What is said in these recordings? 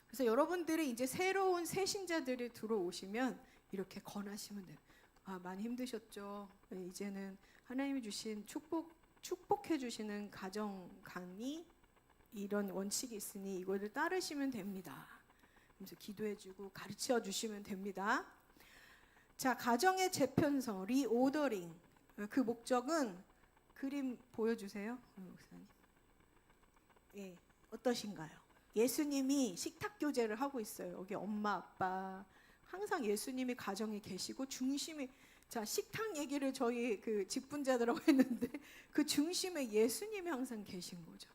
그래서 여러분들이 이제 새로운 새 신자들이 들어오시면 이렇게 권하시면 돼요. 많이 힘드셨죠? 네, 이제는 하나님이 주신 축복해 주시는 가정 강의 이런 원칙이 있으니 이거를 따르시면 됩니다. 그래서 기도해 주고 가르쳐 주시면 됩니다. 자, 가정의 재편성, 리오더링. 그 목적은 그림 보여주세요. 목사님. 예, 어떠신가요? 예수님이 식탁 교제를 하고 있어요. 여기 엄마, 아빠, 항상 예수님이 가정에 계시고 중심이, 자, 식탁 얘기를 저희 그 직분자들하고 했는데 그 중심에 예수님이 항상 계신 거죠.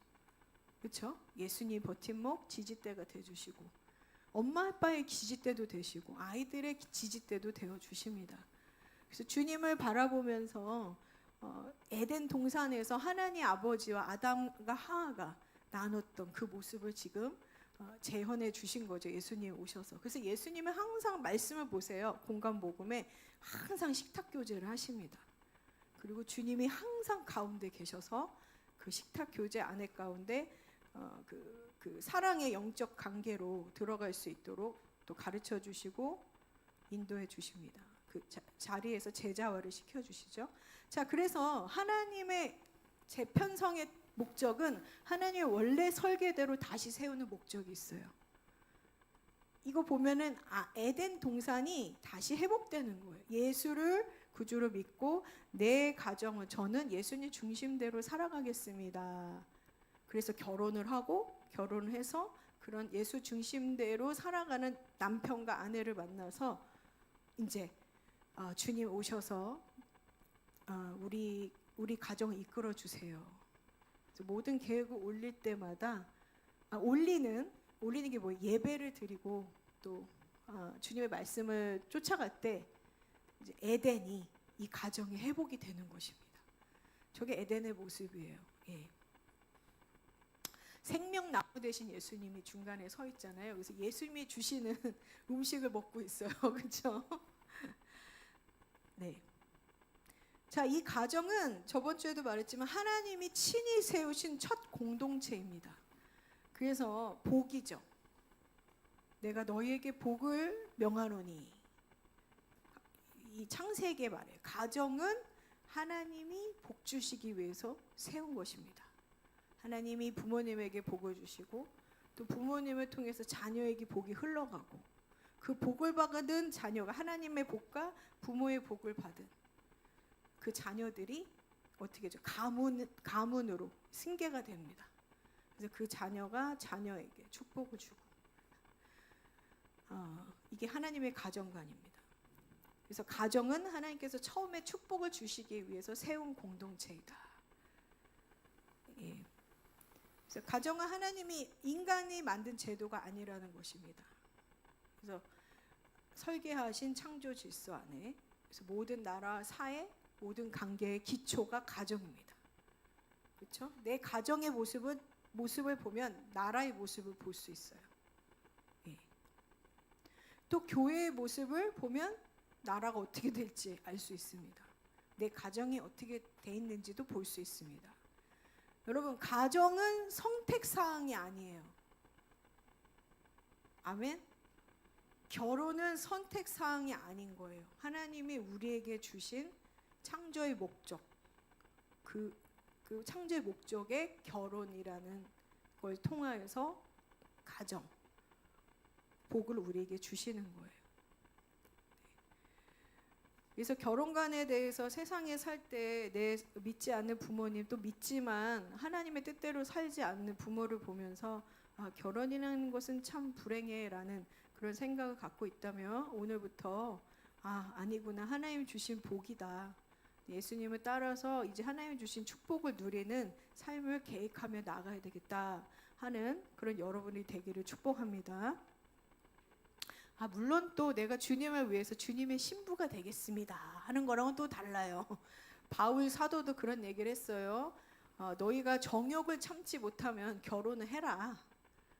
그렇죠? 예수님 버팀목, 지지대가 되주시고 엄마 아빠의 지지대도 되시고 아이들의 지지대도 되어 주십니다. 그래서 주님을 바라보면서 에덴 동산에서 하나님 아버지와 아담과 하와가 나눴던 그 모습을 지금 재현해 주신 거죠. 예수님 오셔서. 그래서 예수님은 항상 말씀을 보세요. 공간 복음에 항상 식탁 교제를 하십니다. 그리고 주님이 항상 가운데 계셔서 그 식탁 교제 안에 가운데 그 사랑의 영적 관계로 들어갈 수 있도록 또 가르쳐 주시고 인도해 주십니다. 그 자리에서 제자화를 시켜 주시죠. 자, 그래서 하나님의 재편성의 목적은 하나님의 원래 설계대로 다시 세우는 목적이 있어요. 이거 보면은 에덴 동산이 다시 회복되는 거예요. 예수를 구주로 믿고 내 가정은 저는 예수님 중심대로 살아가겠습니다. 그래서 결혼을 하고 결혼을 해서 그런 예수 중심대로 살아가는 남편과 아내를 만나서 이제 주님 오셔서 우리 가정을 이끌어 주세요. 모든 계획을 올릴 때마다 올리는 게 뭐 예배를 드리고 또 주님의 말씀을 쫓아갈 때 이제 에덴이 이 가정의 회복이 되는 것입니다. 저게 에덴의 모습이에요. 예. 생명나무 대신 예수님이 중간에 서 있잖아요. 그래서 예수님이 주시는 음식을 먹고 있어요. 그렇죠? 네. 자, 이 가정은 저번 주에도 말했지만 하나님이 친히 세우신 첫 공동체입니다. 그래서 복이죠. 내가 너희에게 복을 명하노니. 이 창세기에 말해요. 가정은 하나님이 복 주시기 위해서 세운 것입니다. 하나님이 부모님에게 복을 주시고 또 부모님을 통해서 자녀에게 복이 흘러가고 그 복을 받은 자녀가 하나님의 복과 부모의 복을 받은 그 자녀들이 어떻게 죠? 가문으로 승계가 됩니다. 그래서 그 자녀가 자녀에게 축복을 주고 이게 하나님의 가정관입니다. 그래서 가정은 하나님께서 처음에 축복을 주시기 위해서 세운 공동체이다. 예. 그래서 가정은 하나님이 인간이 만든 제도가 아니라는 것입니다. 그래서 설계하신 창조 질서 안에 그래서 모든 나라, 사회, 모든 관계의 기초가 가정입니다. 그렇죠? 내 가정의 모습을 보면 나라의 모습을 볼 수 있어요. 예. 또 교회의 모습을 보면 나라가 어떻게 될지 알 수 있습니다. 내 가정이 어떻게 돼 있는지도 볼 수 있습니다. 여러분, 가정은 선택사항이 아니에요. 아멘? 결혼은 선택사항이 아닌 거예요. 하나님이 우리에게 주신 창조의 목적, 그 창조의 목적의 결혼이라는 걸 통하여서 가정, 복을 우리에게 주시는 거예요. 그래서 결혼관에 대해서 세상에 살 때 내 믿지 않는 부모님 또 믿지만 하나님의 뜻대로 살지 않는 부모를 보면서 결혼이라는 것은 참 불행해라는 그런 생각을 갖고 있다면 오늘부터 아니구나, 하나님 주신 복이다. 예수님을 따라서 이제 하나님 주신 축복을 누리는 삶을 계획하며 나가야 되겠다 하는 그런 여러분이 되기를 축복합니다. 물론 또 내가 주님을 위해서 주님의 신부가 되겠습니다 하는 거랑은 또 달라요. 바울 사도도 그런 얘기를 했어요. 너희가 정욕을 참지 못하면 결혼을 해라.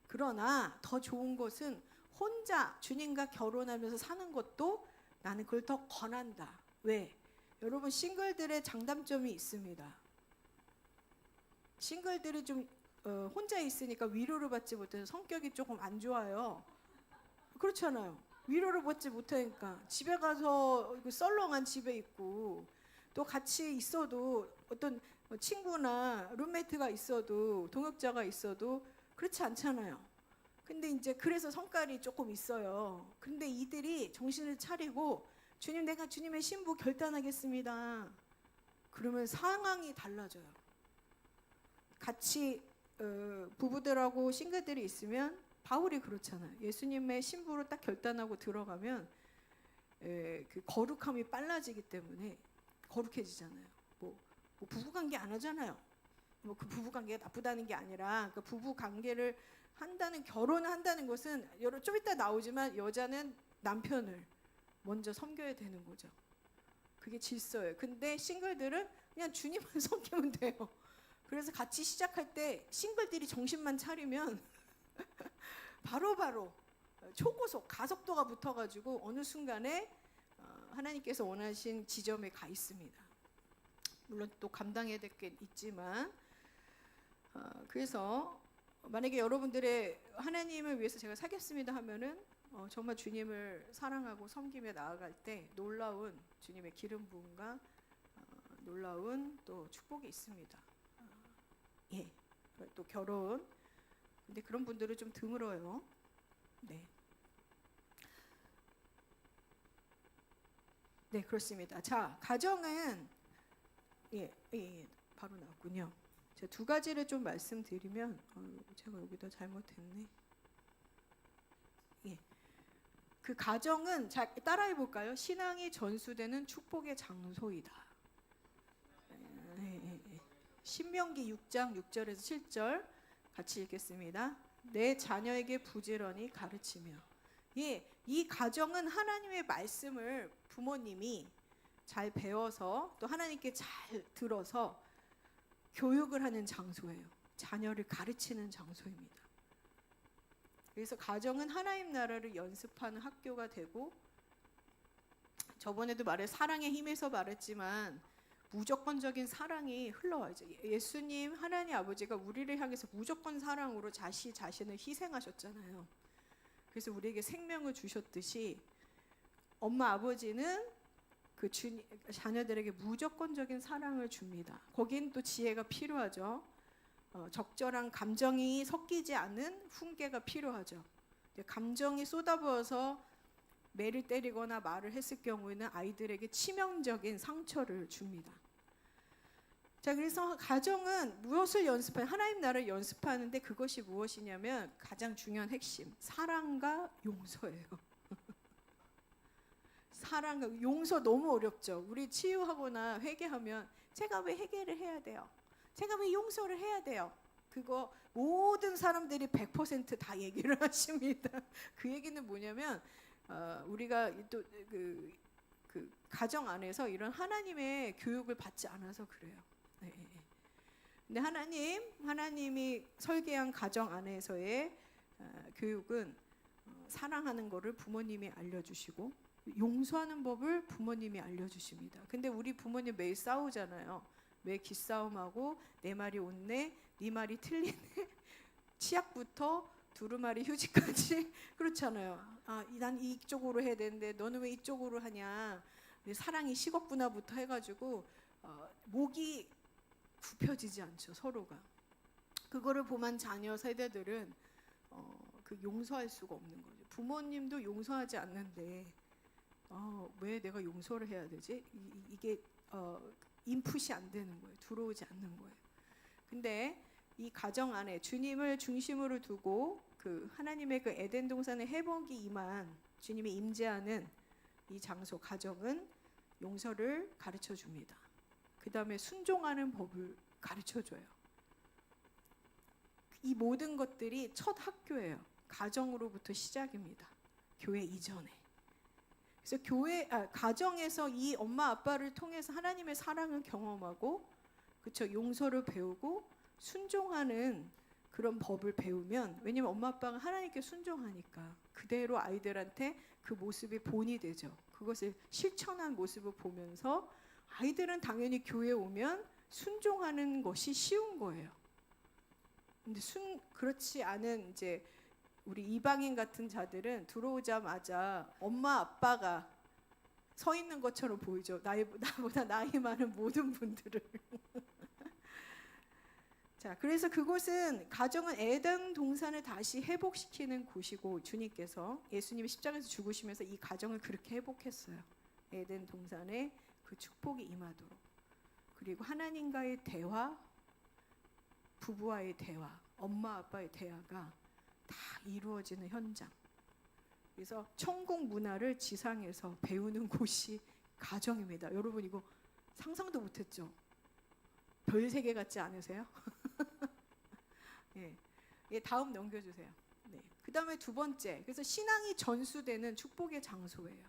그러나 더 좋은 것은 혼자 주님과 결혼하면서 사는 것도 나는 그걸 더 권한다. 왜? 여러분, 싱글들의 장단점이 있습니다. 싱글들이 좀 혼자 있으니까 위로를 받지 못해서 성격이 조금 안 좋아요. 그렇잖아요. 위로를 받지 못하니까 집에 가서 썰렁한 집에 있고, 또 같이 있어도 어떤 친구나 룸메이트가 있어도, 동역자가 있어도 그렇지 않잖아요. 근데 이제 그래서 성깔이 조금 있어요. 근데 이들이 정신을 차리고 주님, 내가 주님의 신부 결단하겠습니다. 그러면 상황이 달라져요. 같이 부부들하고 싱글들이 있으면 바울이 그렇잖아요. 예수님의 신부로 딱 결단하고 들어가면 그 거룩함이 빨라지기 때문에 거룩해지잖아요. 뭐 부부관계 안 하잖아요. 뭐 그 부부관계가 나쁘다는 게 아니라, 그 부부관계를 한다는, 결혼을 한다는 것은 좀 이따 나오지만 여자는 남편을 먼저 섬겨야 되는 거죠. 그게 질서예요. 근데 싱글들은 그냥 주님만 섬기면 돼요. 그래서 같이 시작할 때 싱글들이 정신만 차리면 바로바로 초고속 가속도가 붙어가지고 어느 순간에 하나님께서 원하신 지점에 가 있습니다. 물론 또 감당해야 될 게 있지만, 그래서 만약에 여러분들의 하나님을 위해서 제가 사겠습니다 하면은 정말 주님을 사랑하고 섬기며 나아갈 때 놀라운 주님의 기름 부음과 놀라운 또 축복이 있습니다. 예, 또 결혼. 근데 그런 분들은 좀 드물어요. 네. 네, 그렇습니다. 자, 가정은 바로 나왔군요. 제가 두 가지를 좀 말씀드리면, 제가 여기다 잘못했네. 예. 그 가정은, 자, 따라해 볼까요? 신앙이 전수되는 축복의 장소이다. 신명기 6장 6절에서 7절 같이 읽겠습니다. 내 자녀에게 부지런히 가르치며. 예, 이 가정은 하나님의 말씀을 부모님이 잘 배워서 또 하나님께 잘 들어서 교육을 하는 장소예요. 자녀를 가르치는 장소입니다. 그래서 가정은 하나님 나라를 연습하는 학교가 되고, 저번에도 사랑의 힘에서 말했지만 무조건적인 사랑이 흘러와야죠. 예수님 하나님 아버지가 우리를 향해서 무조건 사랑으로 자신을 희생하셨잖아요. 그래서 우리에게 생명을 주셨듯이 엄마 아버지는 그 자녀들에게 무조건적인 사랑을 줍니다. 거긴 또 지혜가 필요하죠. 적절한 감정이 섞이지 않은 훈계가 필요하죠. 감정이 쏟아부어서 매를 때리거나 말을 했을 경우에는 아이들에게 치명적인 상처를 줍니다. 자, 그래서 가정은 무엇을 연습해요? 하나님 나라를 연습하는데 그것이 무엇이냐면 가장 중요한 핵심, 사랑과 용서예요. 사랑과 용서 너무 어렵죠. 우리 치유하거나 회개하면 제가 왜 회개를 해야 돼요? 제가 왜 용서를 해야 돼요? 그거 모든 사람들이 100% 다 얘기를 하십니다. 그 얘기는 뭐냐면 우리가 또 그 가정 안에서 이런 하나님의 교육을 받지 않아서 그래요. 네. 근데 하나님이 설계한 가정 안에서의 교육은 사랑하는 거를 부모님이 알려주시고 용서하는 법을 부모님이 알려주십니다. 근데 우리 부모님 매일 싸우잖아요. 매일 기싸움하고 내 말이 옳네, 네 말이 틀리네, 치약부터 두루마리 휴지까지 그렇잖아요. 난 이쪽으로 해야 되는데 너는 왜 이쪽으로 하냐. 사랑이 식었구나부터 해가지고 목이 굽혀지지 않죠, 서로가. 그거를 보면 자녀 세대들은 그 용서할 수가 없는 거죠. 부모님도 용서하지 않는데 왜 내가 용서를 해야 되지? 이게 인풋이 안 되는 거예요. 들어오지 않는 거예요. 근데 이 가정 안에 주님을 중심으로 두고 그 하나님의 그 에덴 동산의 회복이 임한 주님이 임재하는 이 장소, 가정은 용서를 가르쳐 줍니다. 그 다음에 순종하는 법을 가르쳐 줘요. 이 모든 것들이 첫 학교예요. 가정으로부터 시작입니다. 교회 이전에. 그래서 가정에서 이 엄마 아빠를 통해서 하나님의 사랑을 경험하고, 그렇죠, 용서를 배우고 순종하는 그런 법을 배우면, 왜냐면 엄마 아빠가 하나님께 순종하니까 그대로 아이들한테 그 모습이 본이 되죠. 그것을 실천한 모습을 보면서 아이들은 당연히 교회에 오면 순종하는 것이 쉬운 거예요. 근데 그렇지 않은 이제 우리 이방인 같은 자들은 들어오자마자 엄마 아빠가 서 있는 것처럼 보이죠. 나보다 나이 많은 모든 분들을. 자, 그래서 그곳은 가정은 에덴 동산을 다시 회복시키는 곳이고, 주님께서 예수님이 십자가에서 죽으시면서 이 가정을 그렇게 회복했어요. 에덴 동산에 그 축복이 임하도록. 그리고 하나님과의 대화, 부부와의 대화, 엄마 아빠의 대화가 다 이루어지는 현장. 그래서 천국 문화를 지상에서 배우는 곳이 가정입니다. 여러분 이거 상상도 못했죠? 별 세계 같지 않으세요? 예. 예, 다음 넘겨주세요. 네. 그 다음에 두 번째, 그래서 신앙이 전수되는 축복의 장소예요.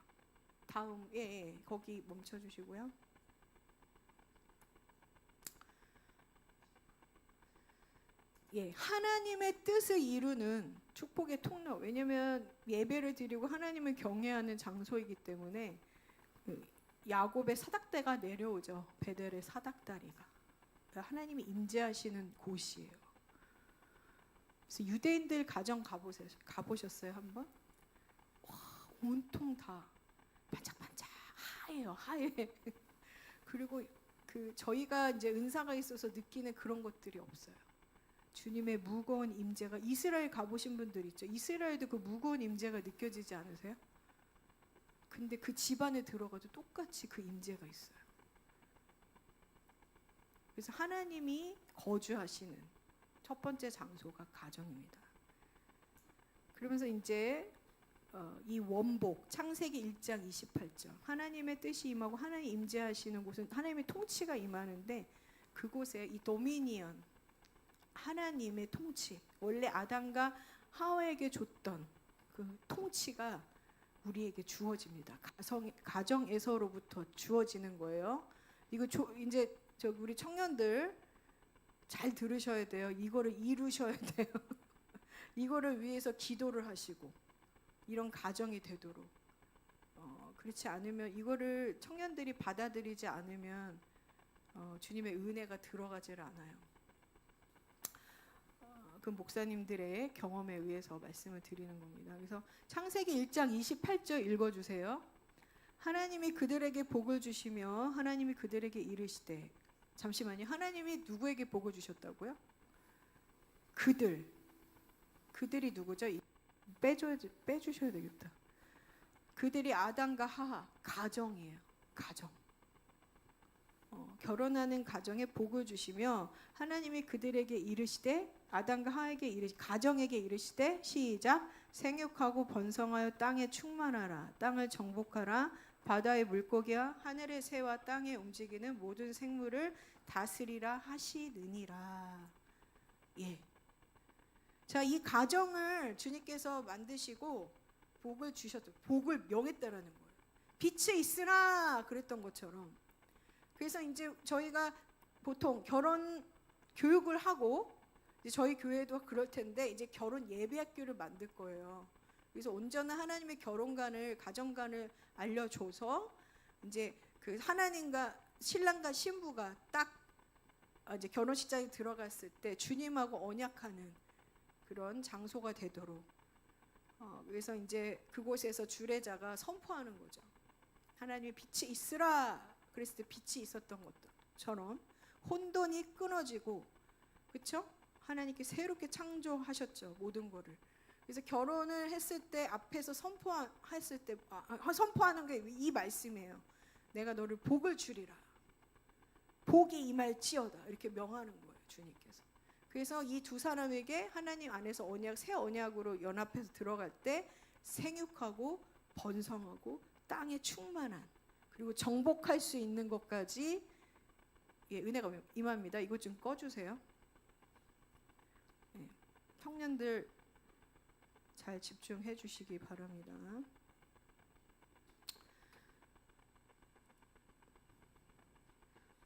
다음, 예, 거기 멈춰주시고요. 예, 하나님의 뜻을 이루는 축복의 통로. 왜냐하면 예배를 드리고 하나님을 경외하는 장소이기 때문에 야곱의 사닥대가 내려오죠. 베델의 사닥다리가. 하나님이 임재하시는 곳이에요. 그래서 유대인들 가정 가보셨어요 한번? 와, 온통 다 반짝반짝 하얘요, 하얘. 그리고 저희가 이제 은사가 있어서 느끼는 그런 것들이 없어요. 주님의 무거운 임재가, 이스라엘 가보신 분들 있죠? 이스라엘도 그 무거운 임재가 느껴지지 않으세요? 근데 그 집안에 들어가도 똑같이 그 임재가 있어요. 그래서 하나님이 거주하시는 첫 번째 장소가 가정입니다. 그러면서 이제 이 원복, 창세기 1장 28절, 하나님의 뜻이 임하고 하나님 임재하시는 곳은 하나님의 통치가 임하는데, 그곳에 이 도미니언, 하나님의 통치, 원래 아담과 하와에게 줬던 그 통치가 우리에게 주어집니다. 가정에서로부터 주어지는 거예요. 이거 이제 우리 청년들 잘 들으셔야 돼요. 이거를 이루셔야 돼요. 이거를 위해서 기도를 하시고 이런 가정이 되도록. 그렇지 않으면, 이거를 청년들이 받아들이지 않으면 주님의 은혜가 들어가질 않아요. 그 목사님들의 경험에 의해서 말씀을 드리는 겁니다. 그래서 창세기 1장 28절 읽어주세요. 하나님이 그들에게 복을 주시며 하나님이 그들에게 이르시되, 잠시만요. 하나님이 누구에게 복을 주셨다고요? 그들이 누구죠? 빼주셔야 되겠다. 그들이 아담과 하와, 가정이에요. 가정. 결혼하는 가정에 복을 주시며 하나님이 그들에게 이르시되, 아담과 하와에게 가정에게 이르시되, 시작, 생육하고 번성하여 땅에 충만하라. 땅을 정복하라. 바다의 물고기와 하늘의 새와 땅에 움직이는 모든 생물을 다스리라 하시느니라. 예. 자, 이 가정을 주님께서 만드시고 복을 주셨죠. 복을 명했다라는 거예요. 빛이 있으라 그랬던 것처럼. 그래서 이제 저희가 보통 결혼 교육을 하고, 이제 저희 교회도 그럴 텐데 이제 결혼 예배학교를 만들 거예요. 그래서 온전한 하나님의 결혼관을, 가정관을 알려줘서 이제 그 하나님과 신랑과 신부가 딱 이제 결혼식장에 들어갔을 때 주님하고 언약하는 그런 장소가 되도록. 그래서 이제 그곳에서 주례자가 선포하는 거죠. 하나님의 빛이 있으라 그랬을 때 빛이 있었던 것처럼 혼돈이 끊어지고, 그렇죠? 하나님께 새롭게 창조하셨죠, 모든 거를. 그래서 결혼을 했을 때 앞에서 선포했을 때 선포하는 게 이 말씀이에요. 내가 너를 복을 주리라. 복이 임할지어다. 이렇게 명하는 거예요, 주님께서. 그래서 이 두 사람에게 하나님 안에서 새 언약으로 연합해서 들어갈 때 생육하고 번성하고 땅에 충만한, 그리고 정복할 수 있는 것까지 은혜가 임합니다. 이것 좀 꺼주세요. 청년들 잘 집중해 주시기 바랍니다.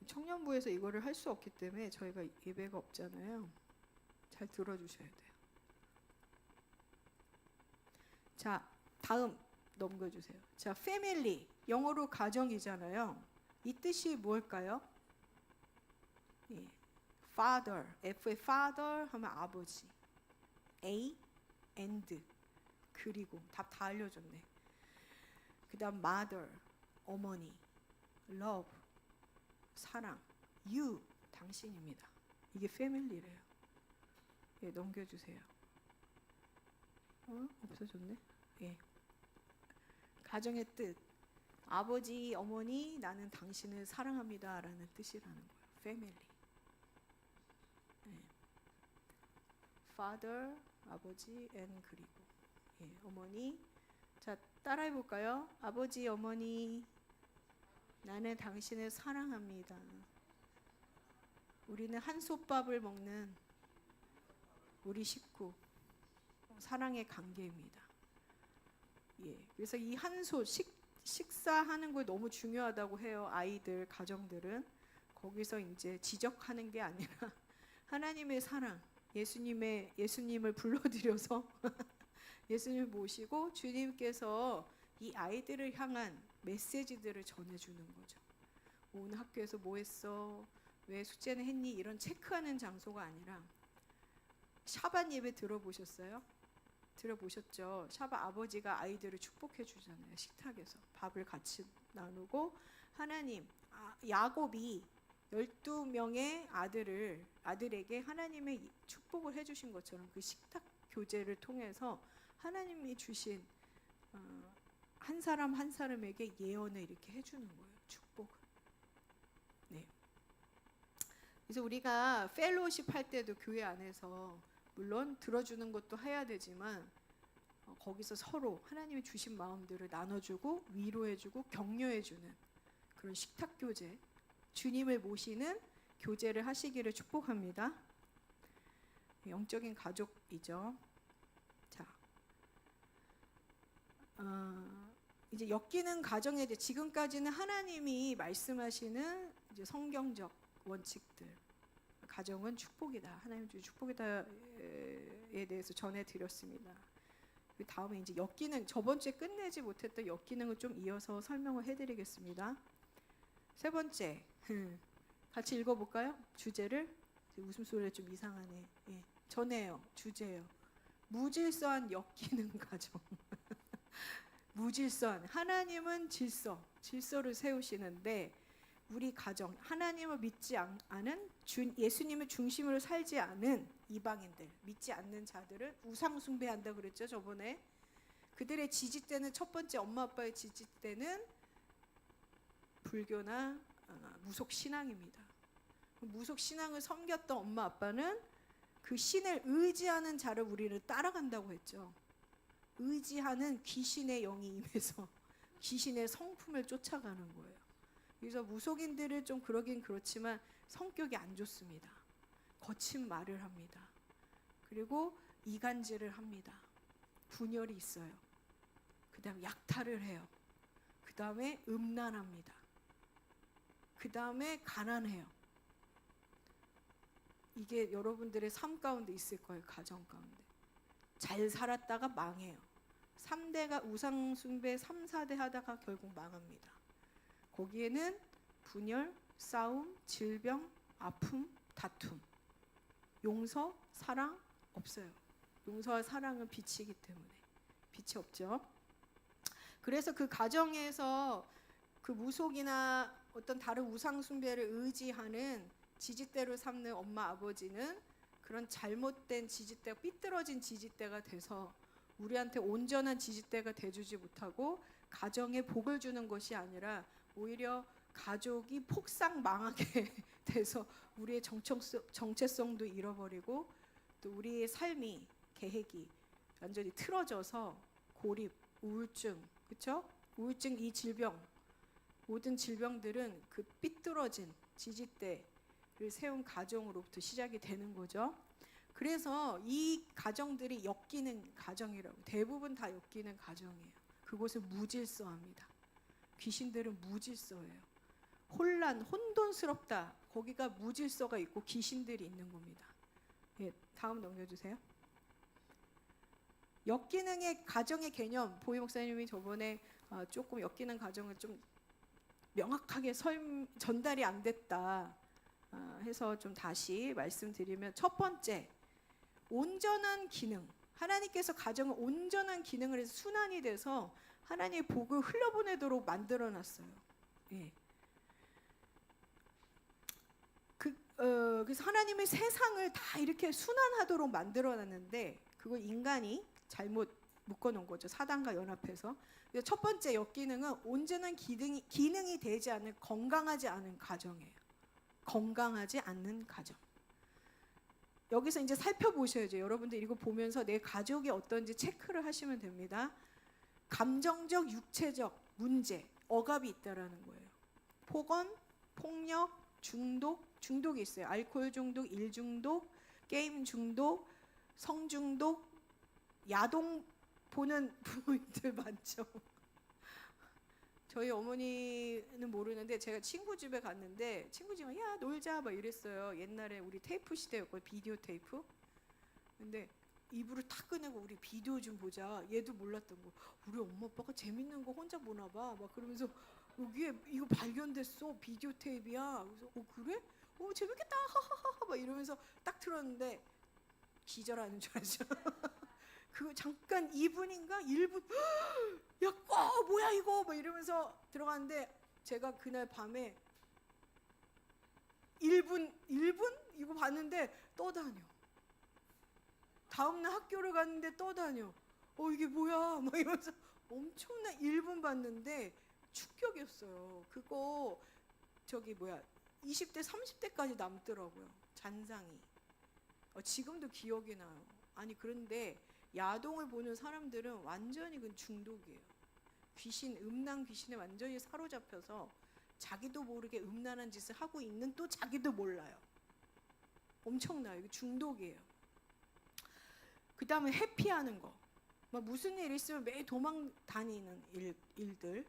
청년부에서 이거를 할 수 없기 때문에 저희가 예배가 없잖아요. 잘 들어주셔야 돼요. 자, 다음 넘겨주세요. 자, 패밀리, 영어로 가정이잖아요. 이 뜻이 뭘까요? 예. father, F의 father 하면 아버지, A, and, 그리고 답 다 알려줬네. 그 다음 mother, 어머니, love, 사랑, you, 당신입니다. 이게 family래요. 예, 넘겨주세요. 없어졌네. 예. 가정의 뜻. 아버지, 어머니, 나는 당신을 사랑합니다 라는 뜻이라는 거예요. family. 예. father, 아버지, and 그리고 예, 어머니. 자, 따라해 볼까요? 아버지, 어머니, 나는 당신을 사랑합니다. 우리는 한솥밥을 먹는 우리 식구, 사랑의 관계입니다. 예, 그래서 이 한솥 식사하는 거 너무 중요하다고 해요. 아이들, 가정들은 거기서 이제 지적하는 게 아니라 하나님의 사랑, 예수님을 불러들여서 예수님을 모시고 주님께서 이 아이들을 향한 메시지들을 전해주는 거죠. 오늘 학교에서 뭐 했어? 왜 숙제는 했니? 이런 체크하는 장소가 아니라 샤반 예배 들어보셨어요? 들어보셨죠? 샤바 아버지가 아이들을 축복해 주잖아요. 식탁에서 밥을 같이 나누고 하나님, 야곱이 12명의 아들에게 하나님의 축복을 해주신 것처럼 그 식탁 교제를 통해서 하나님이 주신 한 사람 한 사람에게 예언을 이렇게 해주는 거예요. 축복을. 네. 그래서 우리가 펠로우십 할 때도 교회 안에서 물론 들어주는 것도 해야 되지만 거기서 서로 하나님이 주신 마음들을 나눠주고 위로해주고 격려해주는 그런 식탁 교제, 주님을 모시는 교제를 하시기를 축복합니다. 영적인 가족이죠. 자, 이제 엮이는 가정에 대해 지금까지는 하나님이 말씀하시는 이제 성경적 원칙들, 가정은 축복이다, 하나님 주신 축복이다에 대해서 전해드렸습니다. 그 다음에 이제 엮이는, 저번 주에 끝내지 못했던 엮이는을 좀 이어서 설명을 해드리겠습니다. 세 번째, 같이 읽어볼까요? 주제를. 웃음소리가 좀 이상하네. 예, 전해요. 주제요. 무질서한 엮이는 가정. 무질서한, 하나님은 질서를 세우시는데 우리 가정, 하나님을 믿지 않은, 예수님을 중심으로 살지 않은 이방인들, 믿지 않는 자들은 우상 숭배한다 그랬죠, 저번에. 그들의 지지대는, 첫 번째 엄마 아빠의 지지대는 불교나 무속 신앙입니다. 무속 신앙을 섬겼던 엄마 아빠는 그 신을 의지하는 자를 우리를 따라간다고 했죠. 의지하는 귀신의 영이 임해서 귀신의 성품을 쫓아가는 거예요. 그래서 무속인들은 좀 그러긴 그렇지만 성격이 안 좋습니다. 거친 말을 합니다. 그리고 이간질을 합니다. 분열이 있어요. 그 다음 약탈을 해요. 그 다음에 음란합니다. 그 다음에 가난해요. 이게 여러분들의 삶 가운데 있을 거예요. 가정 가운데. 잘 살았다가 망해요. 3대가 우상 숭배 3, 4대 하다가 결국 망합니다. 거기에는 분열, 싸움, 질병, 아픔, 다툼, 용서, 사랑 없어요. 용서와 사랑은 빛이기 때문에 빛이 없죠. 그래서 그 가정에서 그 무속이나 어떤 다른 우상 숭배를 의지하는 지지대로 삼는 엄마 아버지는 그런 잘못된 지지대가, 삐뚤어진 지지대가 돼서 우리한테 온전한 지지대가 돼주지 못하고 가정에 복을 주는 것이 아니라 오히려 가족이 폭삭 망하게 돼서 우리의 정체성도 잃어버리고 또 우리의 삶이, 계획이 완전히 틀어져서 고립, 우울증, 그렇죠? 우울증, 이 질병, 모든 질병들은 그 삐뚤어진 지지대를 세운 가정으로부터 시작이 되는 거죠. 그래서 이 가정들이 엮이는 가정이라고, 대부분 다 엮이는 가정이에요. 그곳은 무질서합니다. 귀신들은 무질서예요. 혼돈스럽다. 거기가 무질서가 있고 귀신들이 있는 겁니다. 예, 다음 넘겨주세요. 엮이는 가정의 개념, 보희 목사님이 저번에 조금 엮이는 가정을 좀 명확하게 전달이 안 됐다. 해서 좀 다시 말씀드리면, 첫 번째, 온전한 기능. 하나님께서 가정을 온전한 기능을 해서 순환이 돼서 하나님의 복을 흘려보내도록 만들어놨어요. 예. 그래서 하나님의 세상을 다 이렇게 순환하도록 만들어놨는데 그걸 인간이 잘못 묶어놓은 거죠. 사단과 연합해서. 그래서 첫 번째 역기능은 온전한 기능이 되지 않은 건강하지 않은 가정이에요. 건강하지 않는 가정. 여기서 이제 살펴보셔야죠. 여러분들 이거 보면서 내 가족이 어떤지 체크를 하시면 됩니다. 감정적, 육체적 문제, 억압이 있다라는 거예요. 폭언, 폭력, 중독이 있어요. 알코올 중독, 일 중독, 게임 중독, 성 중독, 야동 보는 부모님들 많죠. 저희 어머니는 모르는데 제가 친구 집에 갔는데 친구 집에 야 놀자 막 이랬어요. 옛날에 우리 테이프 시대였고 비디오 테이프. 근데 이불을 탁 꺼내고 우리 비디오 좀 보자. 얘도 몰랐던 거. 우리 엄마 아빠가 재밌는 거 혼자 보나 봐. 막 그러면서 여기에 이거 발견됐어. 비디오 테이프야. 그래서 그래? 재밌겠다. 하하하하 막 이러면서 딱 틀었는데 기절하는 줄 알죠. 그거 잠깐 2분인가 1분 야 뭐야 이거 막 이러면서 들어갔는데 제가 그날 밤에 1분 이거 봤는데 떠다녀. 다음날 학교를 갔는데 떠다녀. 이게 뭐야 막 이러면서 엄청난 1분 봤는데 충격이었어요. 그거 20대 30대까지 남더라고요. 잔상이. 지금도 기억이 나요. 아니 그런데 야동을 보는 사람들은 완전히 그 중독이에요. 음란 귀신에 완전히 사로잡혀서 자기도 모르게 음란한 짓을 하고 있는 또 자기도 몰라요. 엄청나요. 이거 중독이에요. 그 다음에 회피하는 거. 막 무슨 일 있으면 매일 도망 다니는 일들.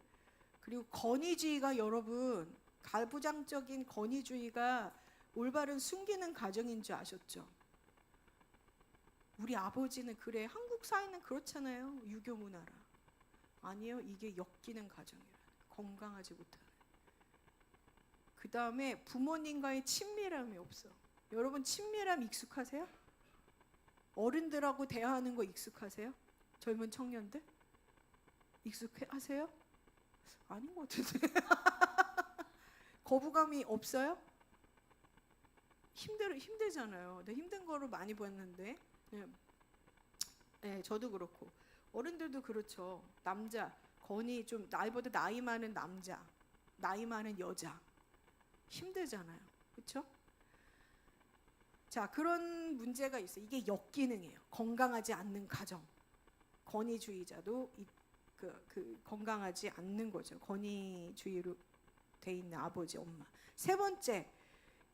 그리고 권위주의가 여러분 가부장적인 권위주의가 올바른 숨기는 가정인 줄 아셨죠? 우리 아버지는 그래. 한국 사회는 그렇잖아요. 유교 문화라. 아니요. 이게 엮이는 가정이라. 건강하지 못하는. 그 다음에 부모님과의 친밀함이 없어. 여러분 친밀함 익숙하세요? 어른들하고 대화하는 거 익숙하세요? 젊은 청년들? 익숙하세요? 아닌 것 같은데. 거부감이 없어요? 힘들잖아요. 근데 힘든 거를 많이 봤는데. 네, 저도 그렇고 어른들도 그렇죠. 남자 건이 좀 나이보다 나이 많은 남자, 나이 많은 여자 힘들잖아요. 그렇죠? 자, 그런 문제가 있어요. 이게 역기능이에요. 건강하지 않는 가정. 권위주의자도 건강하지 않는 거죠. 권위주의로 돼 있는 아버지, 엄마. 세 번째,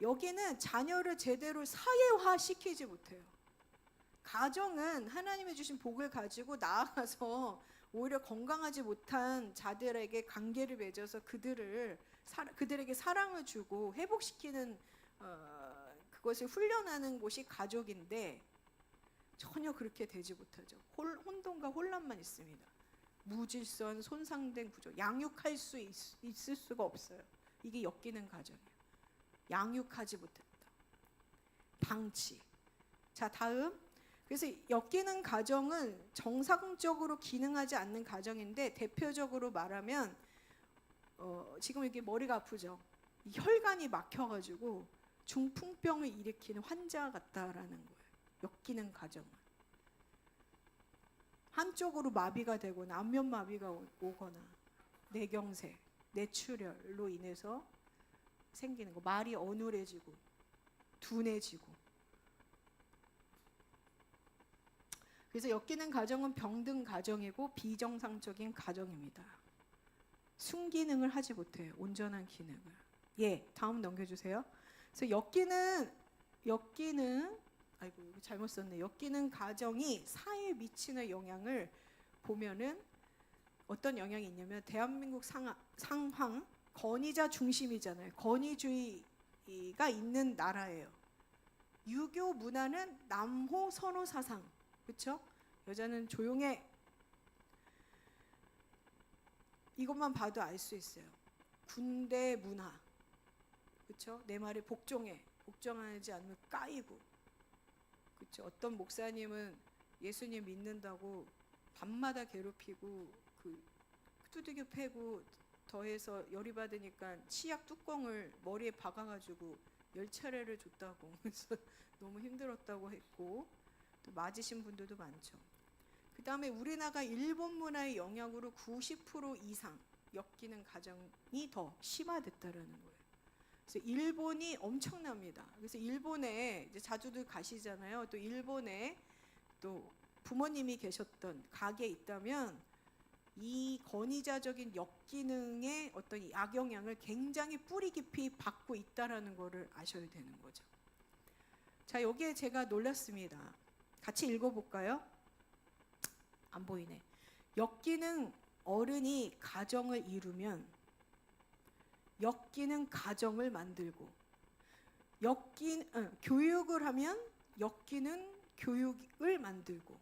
여기는 자녀를 제대로 사회화 시키지 못해요. 가정은 하나님이 주신 복을 가지고 나아가서 오히려 건강하지 못한 자들에게 관계를 맺어서 그들에게 사랑을 주고 회복시키는 그것을 훈련하는 곳이 가족인데 전혀 그렇게 되지 못하죠. 혼돈과 혼란만 있습니다. 무질서한 손상된 구조. 양육할 수 있을 수가 없어요. 이게 엮이는 가정이에요. 양육하지 못했다. 방치. 자, 다음. 그래서 엮이는 가정은 정상적으로 기능하지 않는 가정인데 대표적으로 말하면 지금 이렇게 머리가 아프죠. 혈관이 막혀가지고 중풍병을 일으키는 환자 같다라는 거예요. 엮이는 가정은. 한쪽으로 마비가 되거나 안면 마비가 오거나 뇌경색, 뇌출혈로 인해서 생기는 거. 말이 어눌해지고 둔해지고. 그래서 엮이는 가정은 병든 가정이고 비정상적인 가정입니다. 순기능을 하지 못해요. 온전한 기능을. 다음 넘겨주세요. 그래서 엮이는 아이고 이거 잘못 썼네. 엮이는 가정이 사회에 미치는 영향을 보면은 어떤 영향이 있냐면 대한민국 상황 권위자 중심이잖아요. 권위주의가 있는 나라예요. 유교 문화는 남호 선호 사상. 그렇죠? 여자는 조용해. 이것만 봐도 알 수 있어요. 군대 문화. 그렇죠? 내 말에 복종해. 복종하지 않으면 까이고. 그렇죠? 어떤 목사님은 예수님 믿는다고 밤마다 괴롭히고 그 두들겨 패고 더해서 열이 받으니까 치약 뚜껑을 머리에 박아가지고 10차례를 줬다고. 그래서 너무 힘들었다고 했고 또 맞으신 분들도 많죠. 그 다음에 우리나라 일본 문화의 영향으로 90% 이상 엮이는 가정이 더 심화됐다라는 거예요. 그래서 일본이 엄청납니다. 그래서 일본에 이제 자주들 가시잖아요. 또 일본에 또 부모님이 계셨던 가게에 있다면 이 권위자적인 역기능의 어떤 악영향을 굉장히 뿌리 깊이 받고 있다라는 것을 아셔야 되는 거죠. 자, 여기에 제가 놀랐습니다. 같이 읽어볼까요? 안 보이네. 역기능 어른이 가정을 이루면 역기능 가정을 만들고 교육을 하면 역기능 교육을 만들고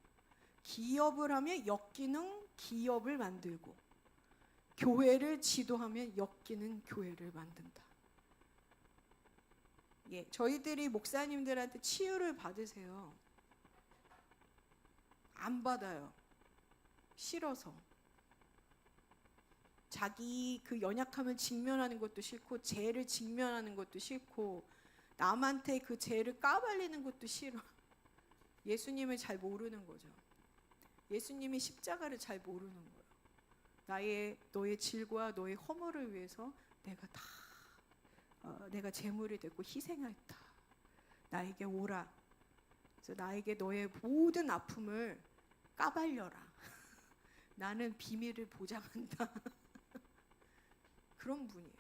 기업을 하면 역기능 기업을 만들고 교회를 지도하면 역기능 교회를 만든다. 예, 저희들이 목사님들한테 치유를 받으세요. 안 받아요. 싫어서. 자기 그 연약함을 직면하는 것도 싫고 죄를 직면하는 것도 싫고 남한테 그 죄를 까발리는 것도 싫어. 예수님을 잘 모르는 거죠. 예수님이 십자가를 잘 모르는 거예요. 너의 질과 너의 허물을 위해서 내가 제물이 됐고 희생했다. 나에게 오라. 그래서 나에게 너의 모든 아픔을 까발려라. 나는 비밀을 보장한다. 그런 분이에요.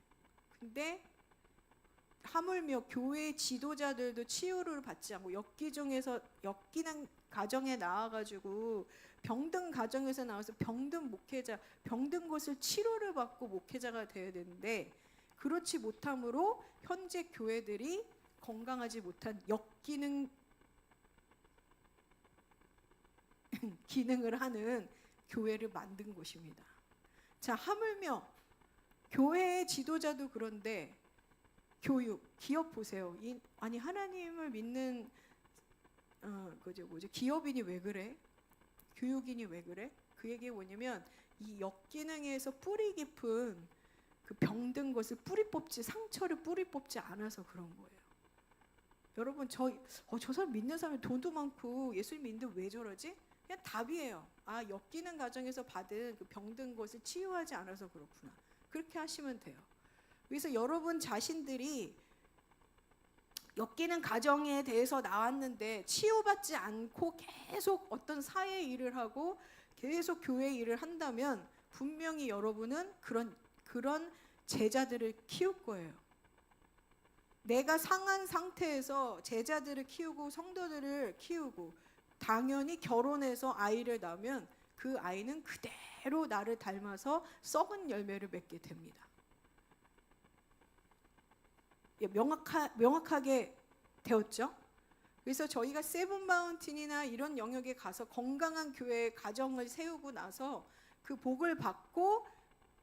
근데 하물며 교회 지도자들도 치유를 받지 않고 엮이는 가정에 나와가지고 병든 가정에서 나와서 병든 목회자, 병든 것을 치료를 받고 목회자가 되어야 되는데 그렇지 못함으로 현재 교회들이 건강하지 못한 역기능 기능을 하는 교회를 만든 것입니다. 자, 하물며 교회의 지도자도 그런데 교육, 기업 보세요. 아니 하나님을 믿는 기업인이 왜 그래? 교육인이 왜 그래? 그 얘기가 뭐냐면 이 역기능에서 뿌리 깊은 그 병든 것을 상처를 뿌리 뽑지 않아서 그런 거예요. 여러분 저 사람 믿는 사람이 돈도 많고 예수님 믿는데 왜 저러지? 그냥 답이에요. 엮이는 가정에서 받은 그 병든 것을 치유하지 않아서 그렇구나. 그렇게 하시면 돼요. 그래서 여러분 자신들이 엮이는 가정에 대해서 나왔는데 치유받지 않고 계속 어떤 사회 일을 하고 계속 교회 일을 한다면 분명히 여러분은 그런 제자들을 키울 거예요. 내가 상한 상태에서 제자들을 키우고 성도들을 키우고 당연히 결혼해서 아이를 낳으면 그 아이는 그대로 나를 닮아서 썩은 열매를 맺게 됩니다. 명확하게 되었죠. 그래서 저희가 세븐마운틴이나 이런 영역에 가서 건강한 교회 가정을 세우고 나서 그 복을 받고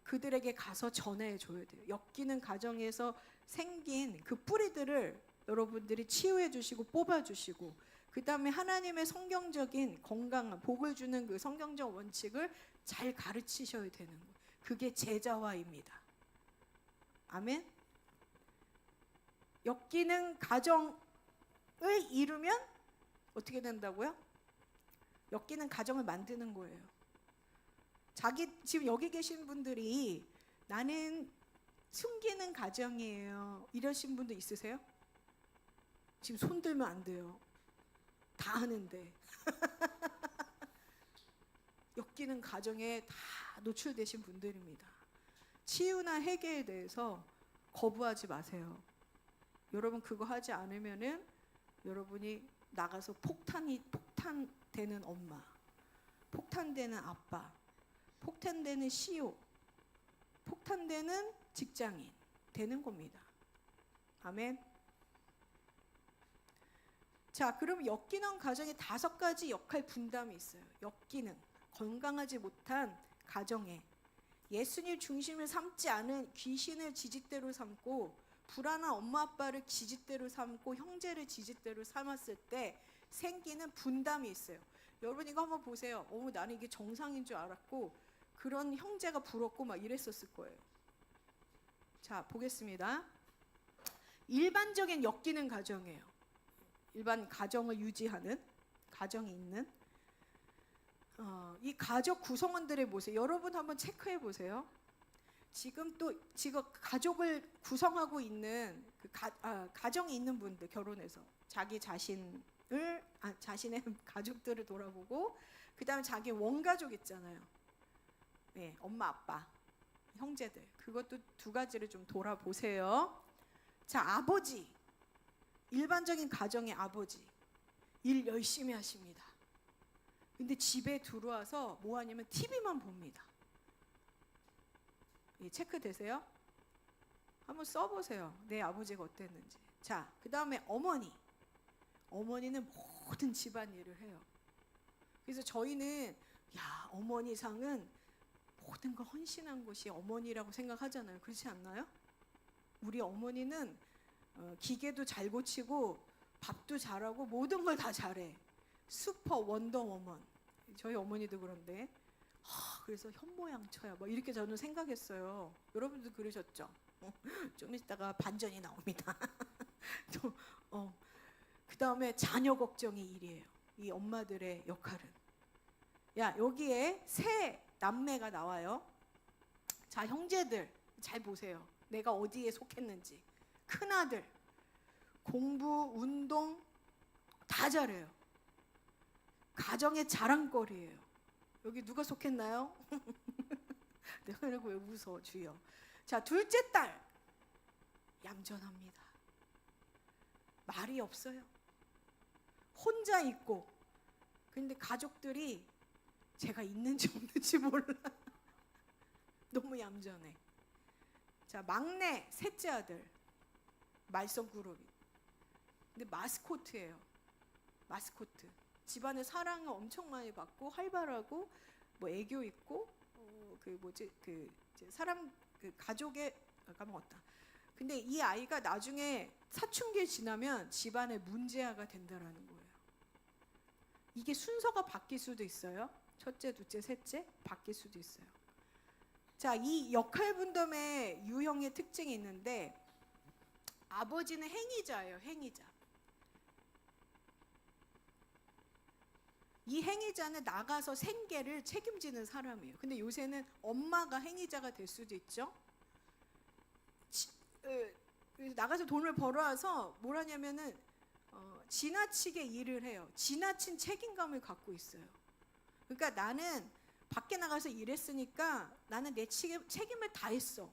그들에게 가서 전해줘야 돼요. 엮이는 가정에서 생긴 그 뿌리들을 여러분들이 치유해 주시고 뽑아 주시고 그 다음에 하나님의 성경적인 건강한 복을 주는 그 성경적 원칙을 잘 가르치셔야 되는 거예요. 그게 제자화입니다. 아멘. 엮이는 가정을 이루면 어떻게 된다고요? 엮이는 가정을 만드는 거예요. 지금 여기 계신 분들이 나는 숨기는 가정이에요. 이러신 분도 있으세요? 지금 손 들면 안 돼요. 다 하는데. 엮이는 가정에 다 노출되신 분들입니다. 치유나 해결에 대해서 거부하지 마세요. 여러분 그거 하지 않으면은 여러분이 나가서 폭탄되는 엄마, 폭탄되는 아빠, 폭탄되는 CEO, 폭탄되는 직장인 되는 겁니다. 아멘. 자, 그럼 엮이는 가정에 5가지 역할 분담이 있어요. 엮이는 건강하지 못한 가정에 예수님 중심을 삼지 않은 귀신을 지지대로 삼고 불안한 엄마 아빠를 지짓대로 삼고 형제를 지짓대로 삼았을 때 생기는 분담이 있어요. 여러분 이거 한번 보세요. 나는 이게 정상인 줄 알았고 그런 형제가 부럽고 막 이랬었을 거예요. 자, 보겠습니다. 일반적인 엮이는 가정이에요. 일반 가정을 유지하는, 가정이 있는 이 가족 구성원들의 모습 여러분 한번 체크해 보세요. 지금 가족을 구성하고 있는 가정이 있는 분들, 결혼해서 자기 자신의 가족들을 돌아보고 그다음에 자기 원가족 있잖아요. 네, 엄마 아빠 형제들, 그것도 두 가지를 좀 돌아보세요. 자, 아버지, 일반적인 가정의 아버지 일 열심히 하십니다. 근데 집에 들어와서 뭐 하냐면 TV만 봅니다. 예, 체크되세요? 한번 써보세요. 내 아버지가 어땠는지. 자, 그 다음에 어머니는 모든 집안일을 해요. 그래서 저희는 어머니상은 모든 걸 헌신한 것이 어머니라고 생각하잖아요. 그렇지 않나요? 우리 어머니는 기계도 잘 고치고 밥도 잘하고 모든 걸 다 잘해. 슈퍼 원더워먼. 저희 어머니도 그런데 그래서 현모양처야 뭐 이렇게 저는 생각했어요. 여러분도 그러셨죠? 좀 이따가 반전이 나옵니다. 그 다음에 자녀 걱정이 일이에요. 이 엄마들의 역할은. 여기에 세 남매가 나와요. 자, 형제들 잘 보세요. 내가 어디에 속했는지. 큰아들 공부, 운동 다 잘해요. 가정의 자랑거리예요. 여기 누가 속했나요? 내가 그러고 왜 웃어 주여. 자, 둘째 딸 얌전합니다. 말이 없어요. 혼자 있고. 근데 가족들이 제가 있는지 없는지 몰라. 너무 얌전해. 자, 막내 셋째 아들 말썽꾸러기. 근데 마스코트예요. 마스코트. 집안의 사랑을 엄청 많이 받고 활발하고 뭐 애교 있고 가족의 까먹었다. 근데 이 아이가 나중에 사춘기에 지나면 집안의 문제아가 된다라는 거예요. 이게 순서가 바뀔 수도 있어요. 첫째, 둘째, 셋째 바뀔 수도 있어요. 자, 이 역할 분담의 유형의 특징이 있는데 아버지는 행위자예요. 행위자. 이 행위자는 나가서 생계를 책임지는 사람이에요. 근데 요새는 엄마가 행위자가 될 수도 있죠. 나가서 돈을 벌어와서 뭘 하냐면은 지나치게 일을 해요. 지나친 책임감을 갖고 있어요. 그러니까 나는 밖에 나가서 일했으니까 나는 내 책임을 다 했어.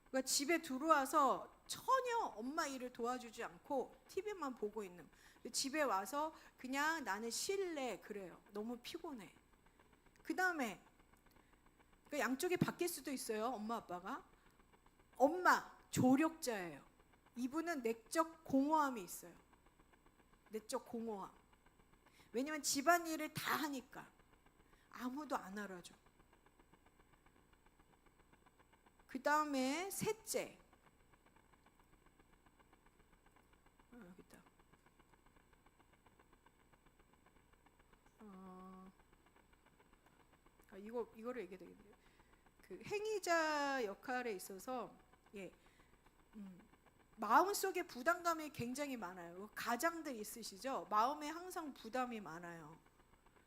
그러니까 집에 들어와서 전혀 엄마 일을 도와주지 않고 TV만 보고 있는. 집에 와서 그냥 나는 쉴래 그래요. 너무 피곤해. 그 다음에 양쪽이 바뀔 수도 있어요. 엄마 아빠가. 엄마 조력자예요. 이분은 내적 공허함이 있어요. 내적 공허함. 왜냐면 집안일을 다 하니까 아무도 안 알아줘. 그 다음에 셋째. 이거를 얘기해야 되겠네요. 그 행위자 역할에 있어서 마음속에 부담감이 굉장히 많아요. 가장들 있으시죠? 마음에 항상 부담이 많아요.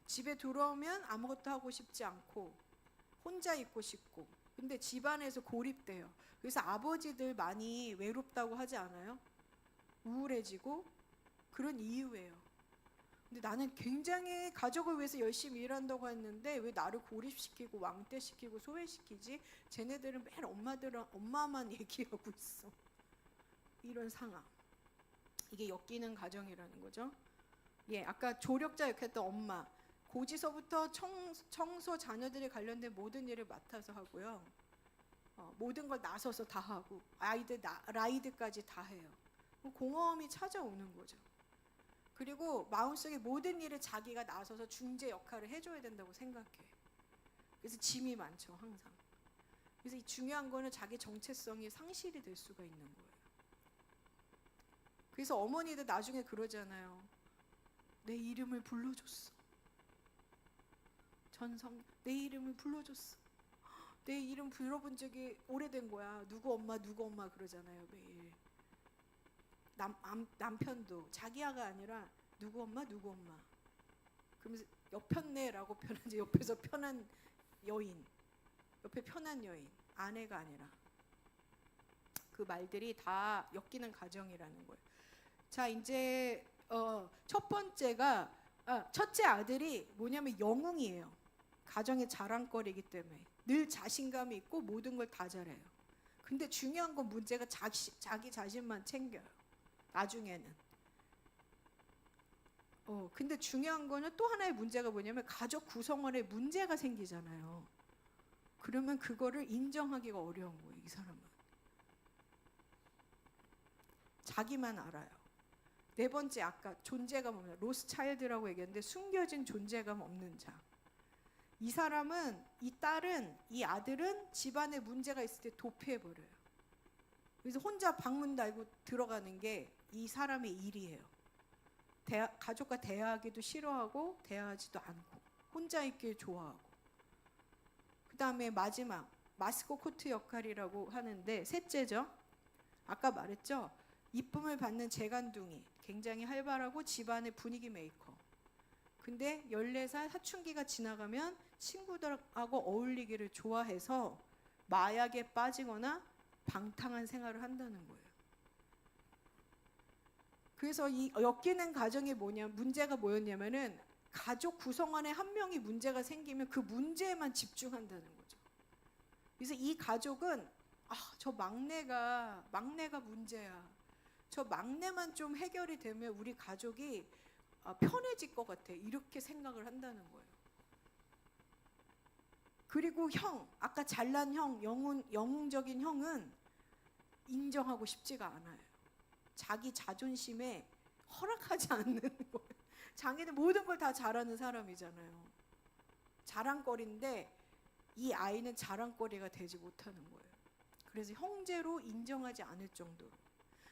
집에 들어오면 아무것도 하고 싶지 않고 혼자 있고 싶고. 근데 집안에서 고립돼요. 그래서 아버지들 많이 외롭다고 하지 않아요? 우울해지고 그런 이유예요. 근데 나는 굉장히 가족을 위해서 열심히 일한다고 했는데 왜 나를 고립시키고 왕따시키고 소외시키지? 쟤네들은 맨 엄마만 얘기하고 있어. 이런 상황. 이게 엮이는 가정이라는 거죠. 아까 조력자 역했던 엄마. 고지서부터 청소 자녀들이 관련된 모든 일을 맡아서 하고요. 모든 걸 나서서 다 하고 라이드까지 다 해요. 공허함이 찾아오는 거죠. 그리고 마음속에 모든 일을 자기가 나서서 중재 역할을 해줘야 된다고 생각해. 그래서 짐이 많죠, 항상. 그래서 이 중요한 거는 자기 정체성이 상실이 될 수가 있는 거예요. 그래서 어머니들 나중에 그러잖아요. 내 이름을 불러줬어. 내 이름을 불러줬어. 내 이름 불러본 적이 오래된 거야. 누구 엄마 누구 엄마 그러잖아요 매일. 남편도 자기 아가 아니라 누구 엄마 누구 엄마. 그러면서 옆편네라고 표현하지. 옆에서 편한 여인, 옆에 편한 여인, 아내가 아니라. 그 말들이 다 엮이는 가정이라는 거예요. 자, 이제 첫 번째가 첫째 아들이 뭐냐면 영웅이에요. 가정의 자랑거리이기 때문에 늘 자신감이 있고 모든 걸 다 잘해요. 근데 중요한 건 문제가 자기 자신만 챙겨요. 나중에는. 근데 중요한 거는 또 하나의 문제가 뭐냐면 가족 구성원에 문제가 생기잖아요. 그러면 그거를 인정하기가 어려운 거예요. 이 사람은. 자기만 알아요. 네 번째 아까 존재감 없는 로스 차일드라고 얘기했는데 숨겨진 존재감 없는 자. 이 사람은 이 딸은 이 아들은 집안에 문제가 있을 때 도피해버려요. 그래서 혼자 방문 달고 들어가는 게 이 사람의 일이에요. 가족과 대화하기도 싫어하고 대화하지도 않고 혼자 있길 좋아하고. 그 다음에 마지막 마스코 코트 역할이라고 하는데 셋째죠. 아까 말했죠. 이쁨을 받는 재간둥이, 굉장히 활발하고 집안의 분위기 메이커. 근데 14살 사춘기가 지나가면 친구들하고 어울리기를 좋아해서 마약에 빠지거나 방탕한 생활을 한다는 거예요. 그래서 이 엮이는 가정이 문제가 뭐였냐면은 가족 구성원에 한 명이 문제가 생기면 그 문제에만 집중한다는 거죠. 그래서 이 가족은 저 막내가 문제야. 저 막내만 좀 해결이 되면 우리 가족이 편해질 것 같아. 이렇게 생각을 한다는 거예요. 그리고 아까 잘난 영웅적인 형은 인정하고 싶지가 않아요. 자기 자존심에 허락하지 않는 거예요. 자기는 모든 걸 다 잘하는 사람이잖아요. 자랑거리인데 이 아이는 자랑거리가 되지 못하는 거예요. 그래서 형제로 인정하지 않을 정도로.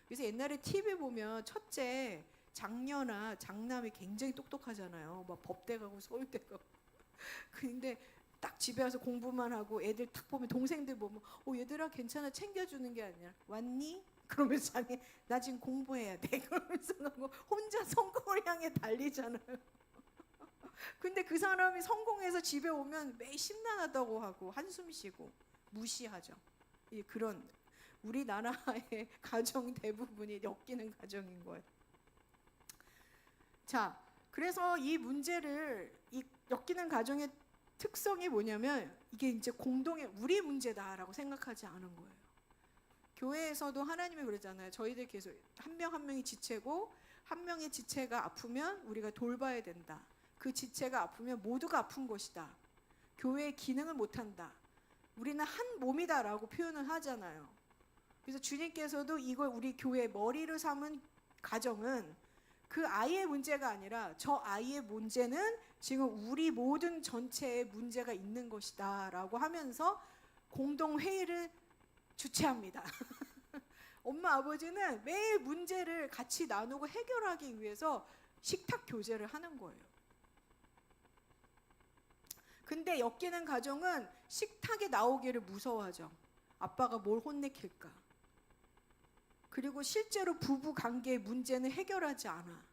그래서 옛날에 TV 보면 첫째 장녀나 장남이 굉장히 똑똑하잖아요. 막 법대 가고 서울대 가고. 근데 딱 집에 와서 공부만 하고 애들 딱 보면 동생들 보면 얘들아 괜찮아 챙겨주는 게 아니라 왔니? 그러면서 자기 나 지금 공부해야 돼. 그러면서 혼자 성공을 향해 달리잖아요. 근데 그 사람이 성공해서 집에 오면 매일 심란하다고 하고 한숨 쉬고 무시하죠. 그런 우리나라의 가정 대부분이 엮이는 가정인 거예요. 자, 그래서 이 문제를 이 엮이는 가정의 특성이 뭐냐면 이게 이제 공동의 우리 문제다라고 생각하지 않은 거예요. 교회에서도 하나님이 그러잖아요. 저희들 계속 한 명 한 명이 지체고 한 명의 지체가 아프면 우리가 돌봐야 된다. 그 지체가 아프면 모두가 아픈 것이다. 교회의 기능을 못한다. 우리는 한 몸이다라고 표현을 하잖아요. 그래서 주님께서도 이걸 우리 교회의 머리를 삼은 가정은 그 아이의 문제가 아니라 저 아이의 문제는 지금 우리 모든 전체에 문제가 있는 것이다 라고 하면서 공동회의를 주최합니다. 엄마 아버지는 매일 문제를 같이 나누고 해결하기 위해서 식탁 교제를 하는 거예요. 근데 엮이는 가정은 식탁에 나오기를 무서워하죠. 아빠가 뭘 혼내킬까. 그리고 실제로 부부 관계의 문제는 해결하지 않아.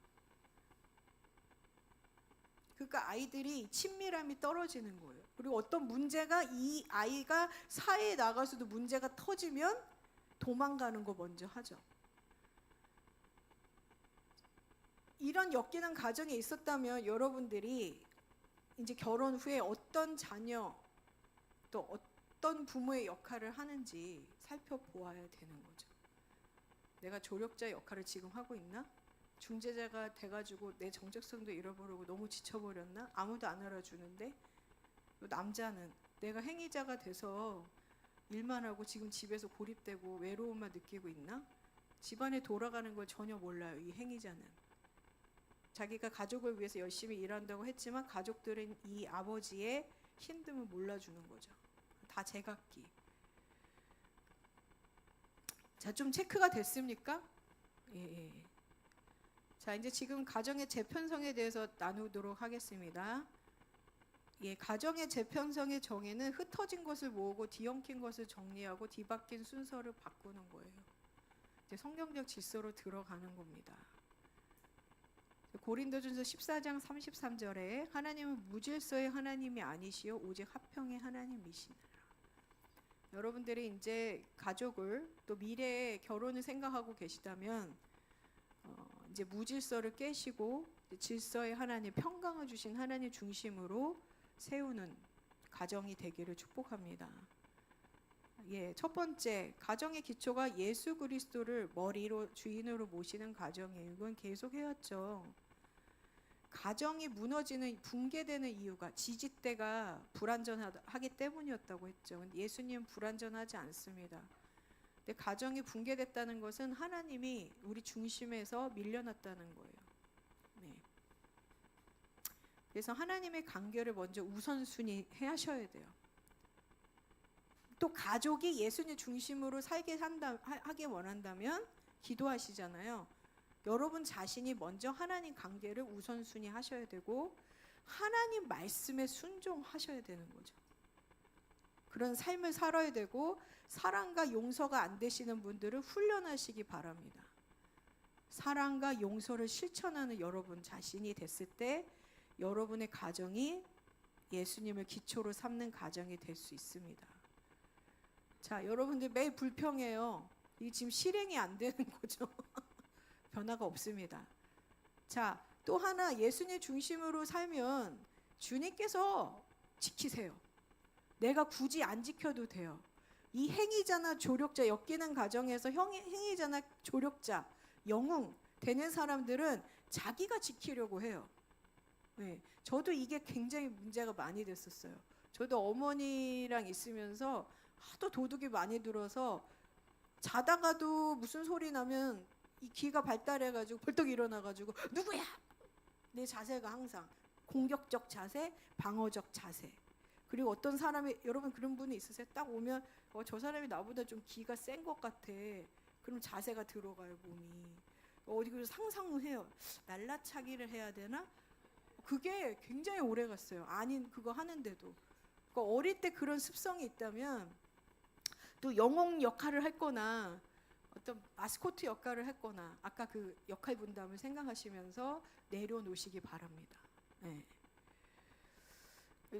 그러니까 아이들이 친밀함이 떨어지는 거예요. 그리고 어떤 문제가 이 아이가 사회에 나가서도 문제가 터지면 도망가는 거 먼저 하죠. 이런 엮이는 가정에 있었다면 여러분들이 이제 결혼 후에 어떤 자녀 또 어떤 부모의 역할을 하는지 살펴보아야 되는 거죠. 내가 조력자 역할을 지금 하고 있나? 중재자가 돼가지고 내 정체성도 잃어버리고 너무 지쳐버렸나? 아무도 안 알아주는데? 남자는 내가 행위자가 돼서 일만 하고 지금 집에서 고립되고 외로움만 느끼고 있나? 집안에 돌아가는 걸 전혀 몰라요. 이 행위자는. 자기가 가족을 위해서 열심히 일한다고 했지만 가족들은 이 아버지의 힘듦을 몰라주는 거죠. 다 제각기. 자, 좀 체크가 됐습니까? 예. 자, 이제 지금 가정의 재편성에 대해서 나누도록 하겠습니다. 예, 가정의 재편성의 정의는 흩어진 것을 모으고 뒤엉킨 것을 정리하고 뒤바뀐 순서를 바꾸는 거예요. 이제 성경적 질서로 들어가는 겁니다. 고린도전서 14장 33절에 하나님은 무질서의 하나님이 아니시요 오직 화평의 하나님이시니라. 여러분들이 이제 가족을 또 미래의 결혼을 생각하고 계시다면 이제 무질서를 깨시고 질서의 하나님, 평강을 주신 하나님 중심으로 세우는 가정이 되기를 축복합니다. 예, 첫 번째, 가정의 기초가 예수 그리스도를 머리로 주인으로 모시는 가정이에요. 이건 계속 해왔죠. 가정이 무너지는, 붕괴되는 이유가 지지대가 불완전하기 때문이었다고 했죠. 근데 예수님은 불완전하지 않습니다. 근데 가정이 붕괴됐다는 것은 하나님이 우리 중심에서 밀려났다는 거예요. 네. 그래서 하나님의 관계를 먼저 우선순위 하셔야 돼요. 또 가족이 예수님 중심으로 살게 하게 원한다면 기도하시잖아요. 여러분 자신이 먼저 하나님 관계를 우선순위 하셔야 되고 하나님 말씀에 순종하셔야 되는 거죠. 그런 삶을 살아야 되고 사랑과 용서가 안 되시는 분들은 훈련하시기 바랍니다. 사랑과 용서를 실천하는 여러분 자신이 됐을 때 여러분의 가정이 예수님을 기초로 삼는 가정이 될 수 있습니다. 자, 여러분들 매일 불평해요. 이게 지금 실행이 안 되는 거죠. 변화가 없습니다. 자, 또 하나 예수님 중심으로 살면 주님께서 지키세요. 내가 굳이 안 지켜도 돼요. 이 행위자나 조력자, 엮이는 가정에서 행위자나 조력자, 영웅 되는 사람들은 자기가 지키려고 해요. 네, 저도 이게 굉장히 문제가 많이 됐었어요. 저도 어머니랑 있으면서 하도 도둑이 많이 들어서 자다가도 무슨 소리 나면 이 귀가 발달해가지고 벌떡 일어나가지고 누구야? 내 자세가 항상 공격적 자세, 방어적 자세. 그리고 어떤 사람이, 여러분 그런 분이 있으세요? 딱 오면 저 사람이 나보다 좀 기가 센 것 같아. 그럼 자세가 들어가요, 몸이. 어디 그래서 상상을 해요. 날라차기를 해야 되나? 그게 굉장히 오래 갔어요. 아닌 그거 하는데도. 그러니까 어릴 때 그런 습성이 있다면 또 영웅 역할을 했거나 어떤 마스코트 역할을 했거나 아까 그 역할 분담을 생각하시면서 내려놓으시기 바랍니다. 네.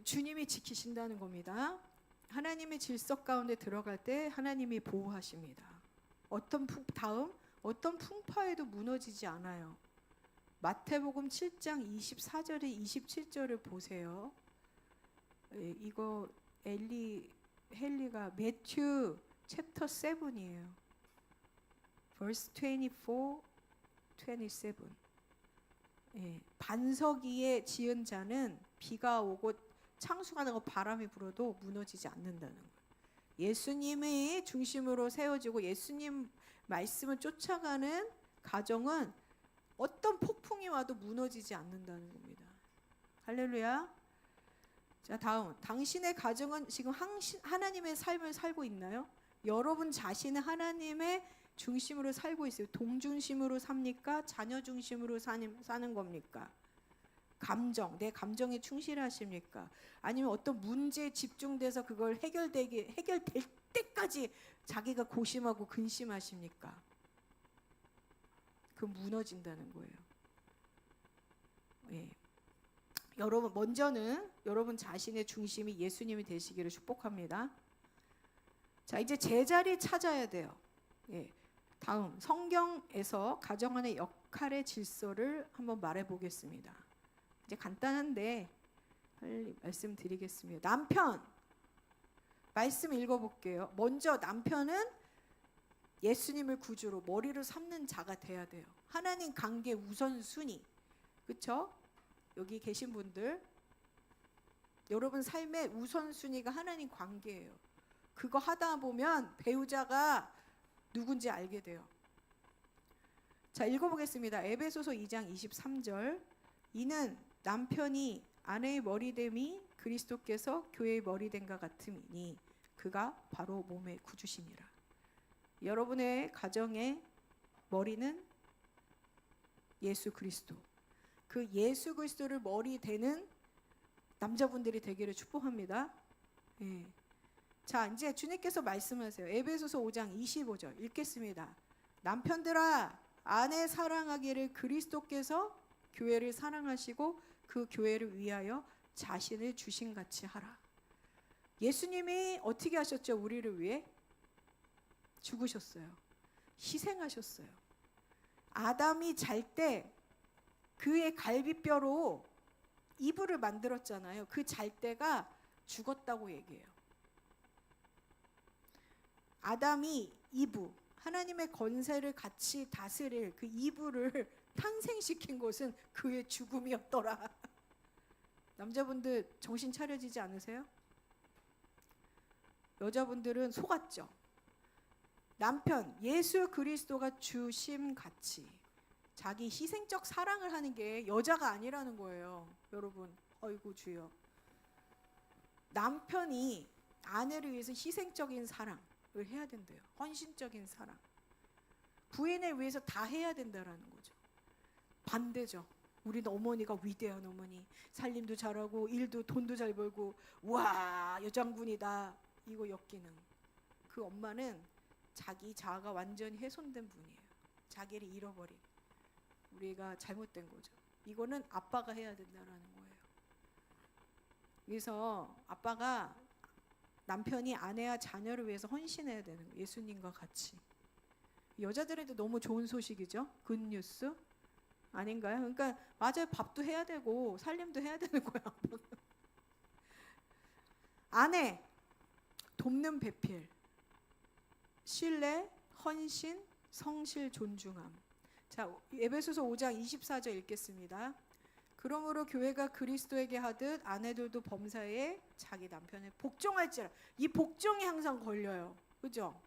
주님이 지키신다는 겁니다. 하나님의 질서 가운데 들어갈 때 하나님이 보호하십니다. 어떤 풍파에도 무너지지 않아요. 마태복음 7장 24절에 27절을 보세요. 이거 헨리가 매튜 챕터 7이에요. verse 24, 27. 예, 반석 위에 지은 자는 비가 오고 창수가 나고 바람이 불어도 무너지지 않는다는 거예요. 예수님의 중심으로 세워지고 예수님 말씀을 쫓아가는 가정은 어떤 폭풍이 와도 무너지지 않는다는 겁니다. 할렐루야. 자, 다음, 당신의 가정은 지금 하나님의 삶을 살고 있나요? 여러분 자신은 하나님의 중심으로 살고 있어요. 동중심으로 삽니까? 자녀 중심으로 사는 겁니까? 내 감정에 충실하십니까? 아니면 어떤 문제에 집중돼서 그걸 해결될 때까지 자기가 고심하고 근심하십니까? 그 무너진다는 거예요. 예. 여러분 먼저는 여러분 자신의 중심이 예수님이 되시기를 축복합니다. 자, 이제 제자리 찾아야 돼요. 예. 다음, 성경에서 가정 안의 역할의 질서를 한번 말해 보겠습니다. 이제 간단한데 빨리 말씀드리겠습니다. 남편 말씀 읽어볼게요. 먼저 남편은 예수님을 구주로 머리로 삼는 자가 돼야 돼요. 하나님 관계 우선순위. 그렇죠? 여기 계신 분들 여러분 삶의 우선순위가 하나님 관계예요. 그거 하다 보면 배우자가 누군지 알게 돼요. 자, 읽어보겠습니다. 에베소서 2장 23절. 이는 남편이 아내의 머리됨이 그리스도께서 교회의 머리됨과 같음이니 그가 바로 몸의 구주시니라. 여러분의 가정의 머리는 예수 그리스도. 그 예수 그리스도를 머리 대는 남자분들이 되기를 축복합니다. 예. 자, 이제 주님께서 말씀하세요. 에베소서 5장 25절 읽겠습니다. 남편들아, 아내 사랑하기를 그리스도께서 교회를 사랑하시고 그 교회를 위하여 자신을 주신 같이 하라. 예수님이 어떻게 하셨죠? 우리를 위해 죽으셨어요. 희생하셨어요. 아담이 잘 때 그의 갈비뼈로 이불을 만들었잖아요. 그 잘 때가 죽었다고 얘기해요. 아담이 이브, 하나님의 권세를 같이 다스릴 그 이브를 탄생시킨 것은 그의 죽음이었더라. 남자분들 정신 차려지지 않으세요? 여자분들은 속았죠. 남편 예수 그리스도가 주심같이 자기 희생적 사랑을 하는 게 여자가 아니라는 거예요. 여러분, 어이구 주여. 남편이 아내를 위해서 희생적인 사랑을 해야 된대요. 헌신적인 사랑. 부인을 위해서 다 해야 된다라는 거죠. 반대죠. 우리는 어머니가 위대한 어머니, 살림도 잘하고 일도 돈도 잘 벌고 와 여장군이다, 이거 엮이는 그 엄마는 자기 자아가 완전히 훼손된 분이에요. 자기를 잃어버린, 우리가 잘못된 거죠. 이거는 아빠가 해야 된다라는 거예요. 그래서 아빠가 남편이 아내와 자녀를 위해서 헌신해야 되는 거예요. 예수님과 같이. 여자들한테 너무 좋은 소식이죠. 굿뉴스 아닌가요? 그러니까 맞아요. 밥도 해야 되고 살림도 해야 되는 거예요. 아내 돕는 배필, 신뢰, 헌신, 성실, 존중함. 자, 에베소서 5장 24절 읽겠습니다. 그러므로 교회가 그리스도에게 하듯 아내들도 범사에 자기 남편을 복종할지라. 이 복종이 항상 걸려요. 그죠?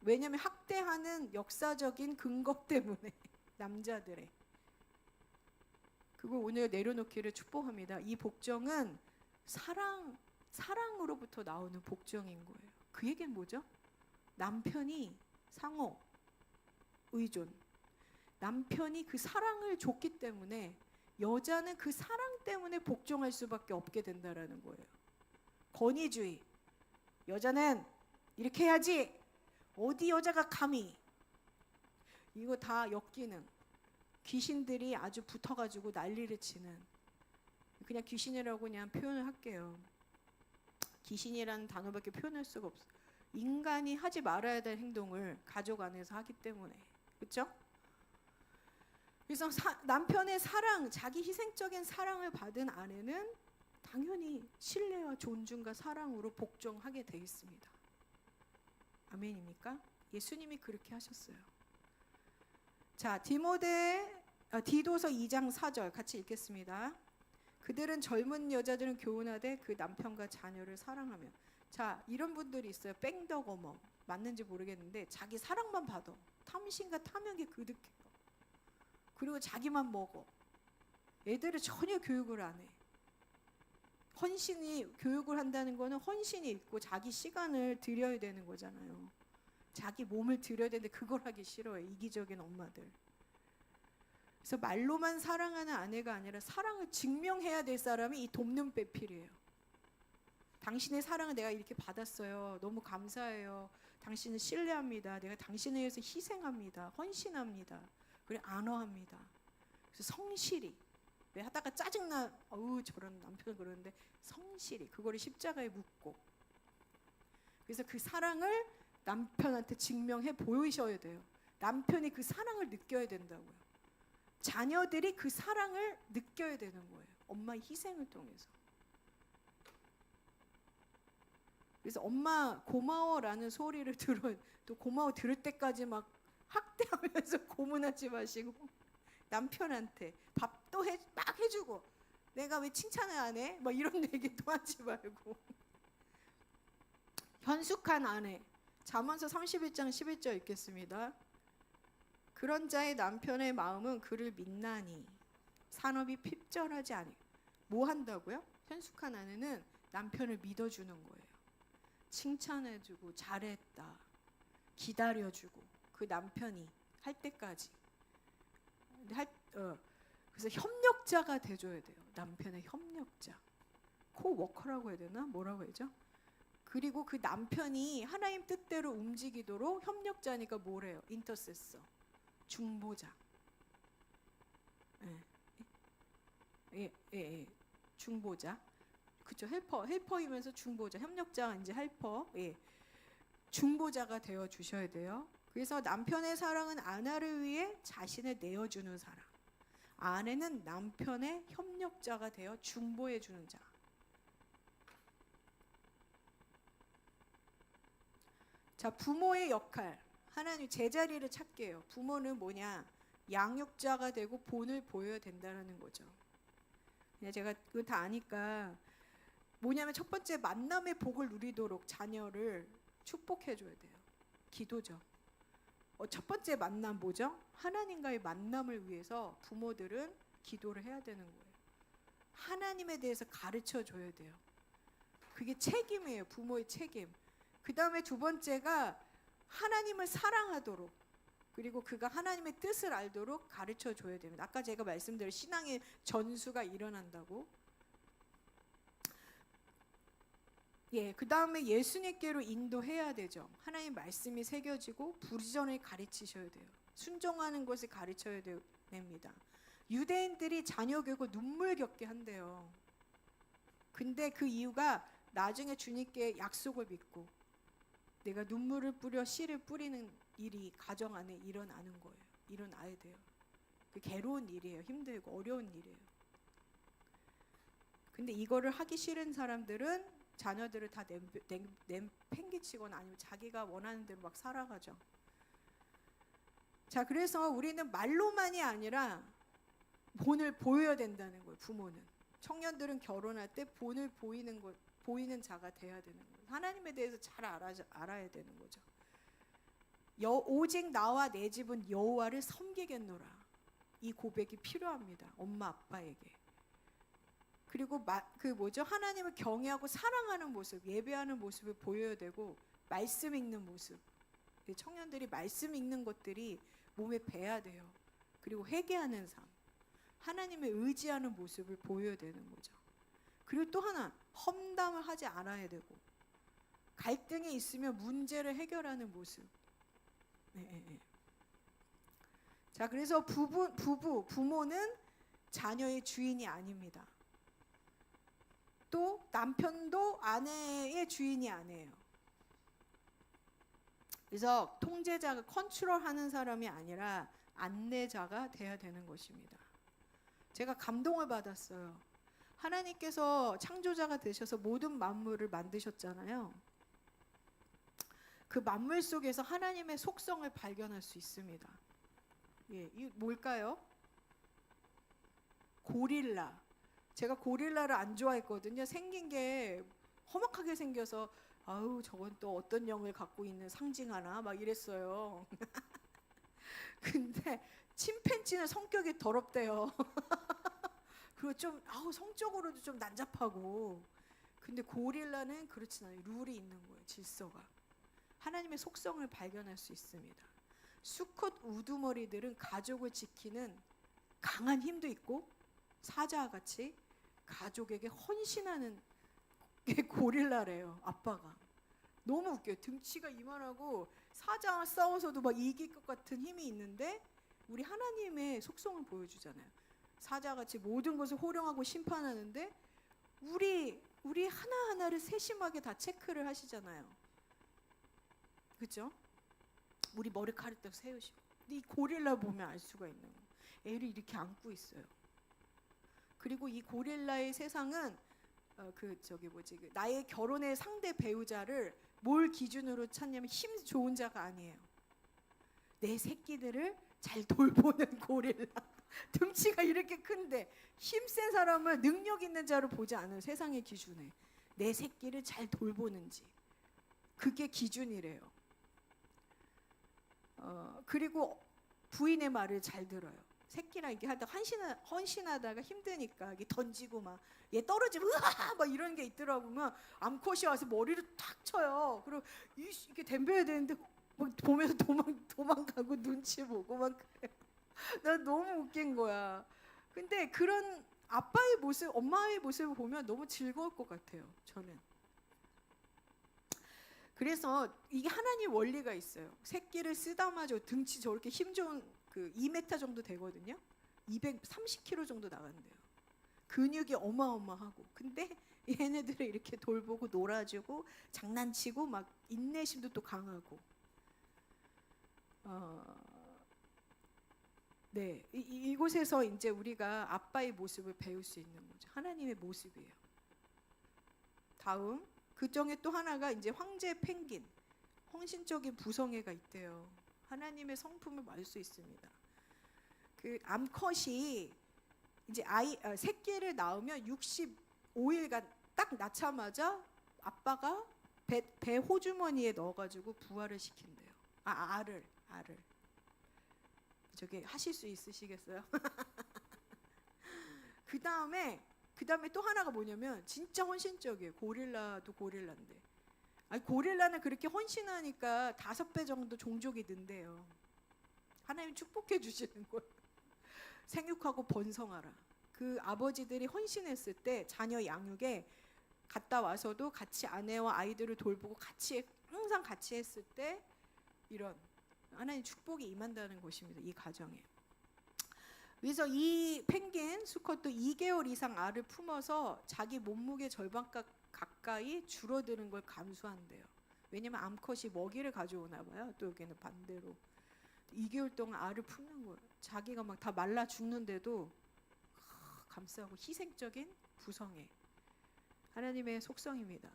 왜냐하면 학대하는 역사적인 근거 때문에 남자들의. 그걸 오늘 내려놓기를 축복합니다. 이 복종은 사랑으로부터 나오는 복종인 거예요. 그 얘기는 뭐죠? 남편이 상호, 의존. 남편이 그 사랑을 줬기 때문에 여자는 그 사랑 때문에 복종할 수밖에 없게 된다라는 거예요. 권위주의. 여자는 이렇게 해야지. 어디 여자가 감히. 이거 다 엮이는, 귀신들이 아주 붙어가지고 난리를 치는, 그냥 귀신이라고 그냥 표현을 할게요. 귀신이라는 단어밖에 표현할 수가 없어요. 인간이 하지 말아야 될 행동을 가족 안에서 하기 때문에. 그렇죠? 그래서 남편의 사랑, 자기 희생적인 사랑을 받은 아내는 당연히 신뢰와 존중과 사랑으로 복종하게 돼 있습니다. 아멘입니까? 예수님이 그렇게 하셨어요. 자, 디도서 2장 4절 같이 읽겠습니다. 그들은 젊은 여자들은 교훈하되 그 남편과 자녀를 사랑하며. 자, 이런 분들이 있어요. 뺑덕어머, 맞는지 모르겠는데 자기 사랑만 받아. 탐심과 탐욕이 그득해요. 그리고 자기만 먹어. 애들을 전혀 교육을 안 해. 헌신이, 교육을 한다는 거는 헌신이 있고 자기 시간을 들여야 되는 거잖아요. 자기 몸을 들여야 되는데 그걸 하기 싫어해. 이기적인 엄마들. 그래서 말로만 사랑하는 아내가 아니라 사랑을 증명해야 될 사람이 이 돕는 배필이에요. 당신의 사랑을 내가 이렇게 받았어요. 너무 감사해요. 당신을 신뢰합니다. 내가 당신을 위해서 희생합니다. 헌신합니다. 그래, 안어합니다. 그래서 성실히. 왜 하다가 짜증나, 어우 저런 남편 그러는데 성실히 그거를 십자가에 묻고. 그래서 그 사랑을 남편한테 증명해 보이셔야 돼요. 남편이 그 사랑을 느껴야 된다고요. 자녀들이 그 사랑을 느껴야 되는 거예요. 엄마의 희생을 통해서. 그래서 엄마 고마워라는 소리를 또 고마워 들을 때까지 막 학대하면서 고문하지 마시고, 남편한테 밥도 막 해주고, 내가 왜 칭찬을 안 해? 막 이런 얘기도 하지 말고. 현숙한 아내. 잠언서 31장 11절 읽겠습니다. 그런 자의 남편의 마음은 그를 믿나니 산업이 핍절하지 아니. 뭐 한다고요? 현숙한 아내는 남편을 믿어주는 거예요. 칭찬해주고 잘했다, 기다려주고, 그 남편이 할 때까지. 그래서 협력자가 돼줘야 돼요. 남편의 협력자. 코워커라고 해야 되나? 뭐라고 해야죠? 그리고 그 남편이 하나님 뜻대로 움직이도록 협력자니까 뭐래요? 인터세서. 중보자. 예. 중보자. 그쵸? 헬퍼이면서 중보자. 협력자가 이제 헬퍼. 예. 중보자가 되어 주셔야 돼요. 그래서 남편의 사랑은 아내를 위해 자신을 내어주는 사랑. 아내는 남편의 협력자가 되어 중보해 주는 자. 자, 부모의 역할. 하나님 제자리를 찾게요. 부모는 뭐냐? 양육자가 되고 본을 보여야 된다는 거죠. 그냥 제가 그거 다 아니까 뭐냐면 첫 번째 만남의 복을 누리도록 자녀를 축복해 줘야 돼요. 기도죠. 첫 번째 만남 뭐죠? 하나님과의 만남을 위해서 부모들은 기도를 해야 되는 거예요. 하나님에 대해서 가르쳐 줘야 돼요. 그게 책임이에요. 부모의 책임. 그 다음에 두 번째가 하나님을 사랑하도록, 그리고 그가 하나님의 뜻을 알도록 가르쳐 줘야 됩니다. 아까 제가 말씀드린 신앙의 전수가 일어난다고. 예, 그 다음에 예수님께로 인도해야 되죠. 하나님 말씀이 새겨지고 부지런히 가르치셔야 돼요. 순종하는 것을 가르쳐야 됩니다. 유대인들이 자녀 교육을 눈물 겪게 한대요. 근데 그 이유가 나중에 주님께 약속을 믿고 내가 눈물을 뿌려 씨를 뿌리는 일이 가정 안에 일어나는 거예요. 일어나야 돼요. 그 괴로운 일이에요. 힘들고 어려운 일이에요. 근데 이거를 하기 싫은 사람들은 자녀들을 다 팽개치거나 아니면 자기가 원하는 대로 막 살아가죠. 자, 그래서 우리는 말로만이 아니라 본을 보여야 된다는 거예요. 부모는. 청년들은 결혼할 때 본을 보이는 자가 돼야 되는 거예요. 하나님에 대해서 잘 알아야 되는 거죠. 오직 나와 내 집은 여호와를 섬기겠노라. 이 고백이 필요합니다. 엄마 아빠에게. 그리고 하나님을 경외하고 사랑하는 모습, 예배하는 모습을 보여야 되고, 말씀 읽는 모습. 청년들이 말씀 읽는 것들이 몸에 배야 돼요. 그리고 회개하는 삶, 하나님을 의지하는 모습을 보여야 되는 거죠. 그리고 또 하나, 험담을 하지 않아야 되고, 갈등이 있으면 문제를 해결하는 모습. 자, 그래서 부모는 자녀의 주인이 아닙니다. 또 남편도 아내의 주인이 아니에요. 그래서 통제자가 컨트롤하는 사람이 아니라 안내자가 돼야 되는 것입니다. 제가 감동을 받았어요. 하나님께서 창조자가 되셔서 모든 만물을 만드셨잖아요. 그 만물 속에서 하나님의 속성을 발견할 수 있습니다. 예, 이 뭘까요? 고릴라. 제가 고릴라를 안 좋아했거든요. 생긴 게 험악하게 생겨서 아우 저건 또 어떤 영을 갖고 있는 상징하나 막 이랬어요. 근데 침팬지는 성격이 더럽대요. 그리고 좀 성적으로도 좀 난잡하고. 근데 고릴라는 그렇진 않아요. 룰이 있는 거예요. 질서가. 하나님의 속성을 발견할 수 있습니다. 수컷 우두머리들은 가족을 지키는 강한 힘도 있고 사자와 같이 가족에게 헌신하는 게 고릴라래요. 아빠가. 너무 웃겨요. 등치가 이만하고 사자와 싸워서도 막 이길 것 같은 힘이 있는데 우리 하나님의 속성을 보여주잖아요. 사자같이 모든 것을 호령하고 심판하는데 우리 하나하나를 세심하게 다 체크를 하시잖아요. 그렇죠? 우리 머리카락 딱 세우시고. 근데 이 고릴라 보면 알 수가 있는 거예요. 애를 이렇게 안고 있어요. 그리고 이 고릴라의 세상은 나의 결혼의 상대 배우자를 뭘 기준으로 찾냐면 힘 좋은 자가 아니에요. 내 새끼들을 잘 돌보는 고릴라. 등치가 이렇게 큰데 힘센 사람을 능력 있는 자로 보지 않아요. 세상의 기준에. 내 새끼를 잘 돌보는지. 그게 기준이래요. 그리고 부인의 말을 잘 들어요. 새끼랑 이렇게 하다가 헌신하다가 힘드니까 이게 던지고 막 얘 떨어지면 으아 막 이런 게 있더라고요. 암컷이 와서 머리를 탁 쳐요. 그리고 이렇게 덤벼야 되는데 막 보면서 도망가고 눈치 보고 막 그래. 나 너무 웃긴 거야. 근데 그런 아빠의 모습, 엄마의 모습을 보면 너무 즐거울 것 같아요. 저는. 그래서 이게 하나님 원리가 있어요. 새끼를 쓰다마자 등치 저렇게 힘 좋은 그 2m 정도 되거든요. 230kg 정도 나간대요. 근육이 어마어마하고. 근데 얘네들을 이렇게 돌보고 놀아주고 장난치고 막 인내심도 또 강하고. 네, 이곳에서 이제 우리가 아빠의 모습을 배울 수 있는 거죠. 하나님의 모습이에요. 다음 그 중에 또 하나가 이제 황제 펭귄, 헌신적인 부성애가 있대요. 하나님의 성품을 알 수 있습니다. 그 암컷이 이제 새끼를 낳으면 65일간 딱 낳자마자 아빠가 배 호주머니에 넣어가지고 부화를 시킨대요. 알을. 저게 하실 수 있으시겠어요? 그 다음에 또 하나가 뭐냐면 진짜 헌신적이에요. 고릴라도 고릴라인데. 아니, 고릴라는 그렇게 헌신하니까 5배 정도 종족이 는대요. 하나님 축복해 주시는 거예요. 생육하고 번성하라. 그 아버지들이 헌신했을 때 자녀 양육에 갔다 와서도 같이 아내와 아이들을 돌보고 항상 같이 했을 때 이런 하나님 축복이 임한다는 것입니다. 이 가정에. 그래서 이 펭귄 수컷도 2개월 이상 알을 품어서 자기 몸무게 절반 가까이 줄어드는 걸 감수한대요. 왜냐면 암컷이 먹이를 가져오나 봐요. 또 여기는 반대로 2개월 동안 알을 품는 거예요. 자기가 막 다 말라 죽는데도 감싸고 희생적인 부성애. 하나님의 속성입니다.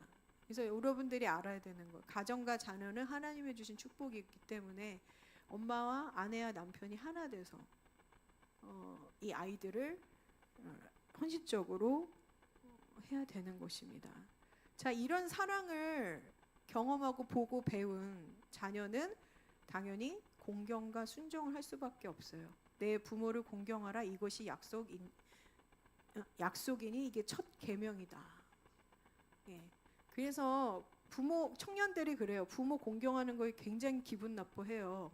그래서 여러분들이 알아야 되는 거예요. 가정과 자녀는 하나님이 주신 축복이 있기 때문에 엄마와 아내와 남편이 하나 돼서 이 아이들을 헌신적으로 해야 되는 것입니다. 자, 이런 사랑을 경험하고 보고 배운 자녀는 당연히 공경과 순종을 할 수밖에 없어요. 내 부모를 공경하라. 이것이 약속이니 이게 첫 계명이다. 예. 그래서 청년들이 그래요. 부모 공경하는 거에 굉장히 기분 나빠해요.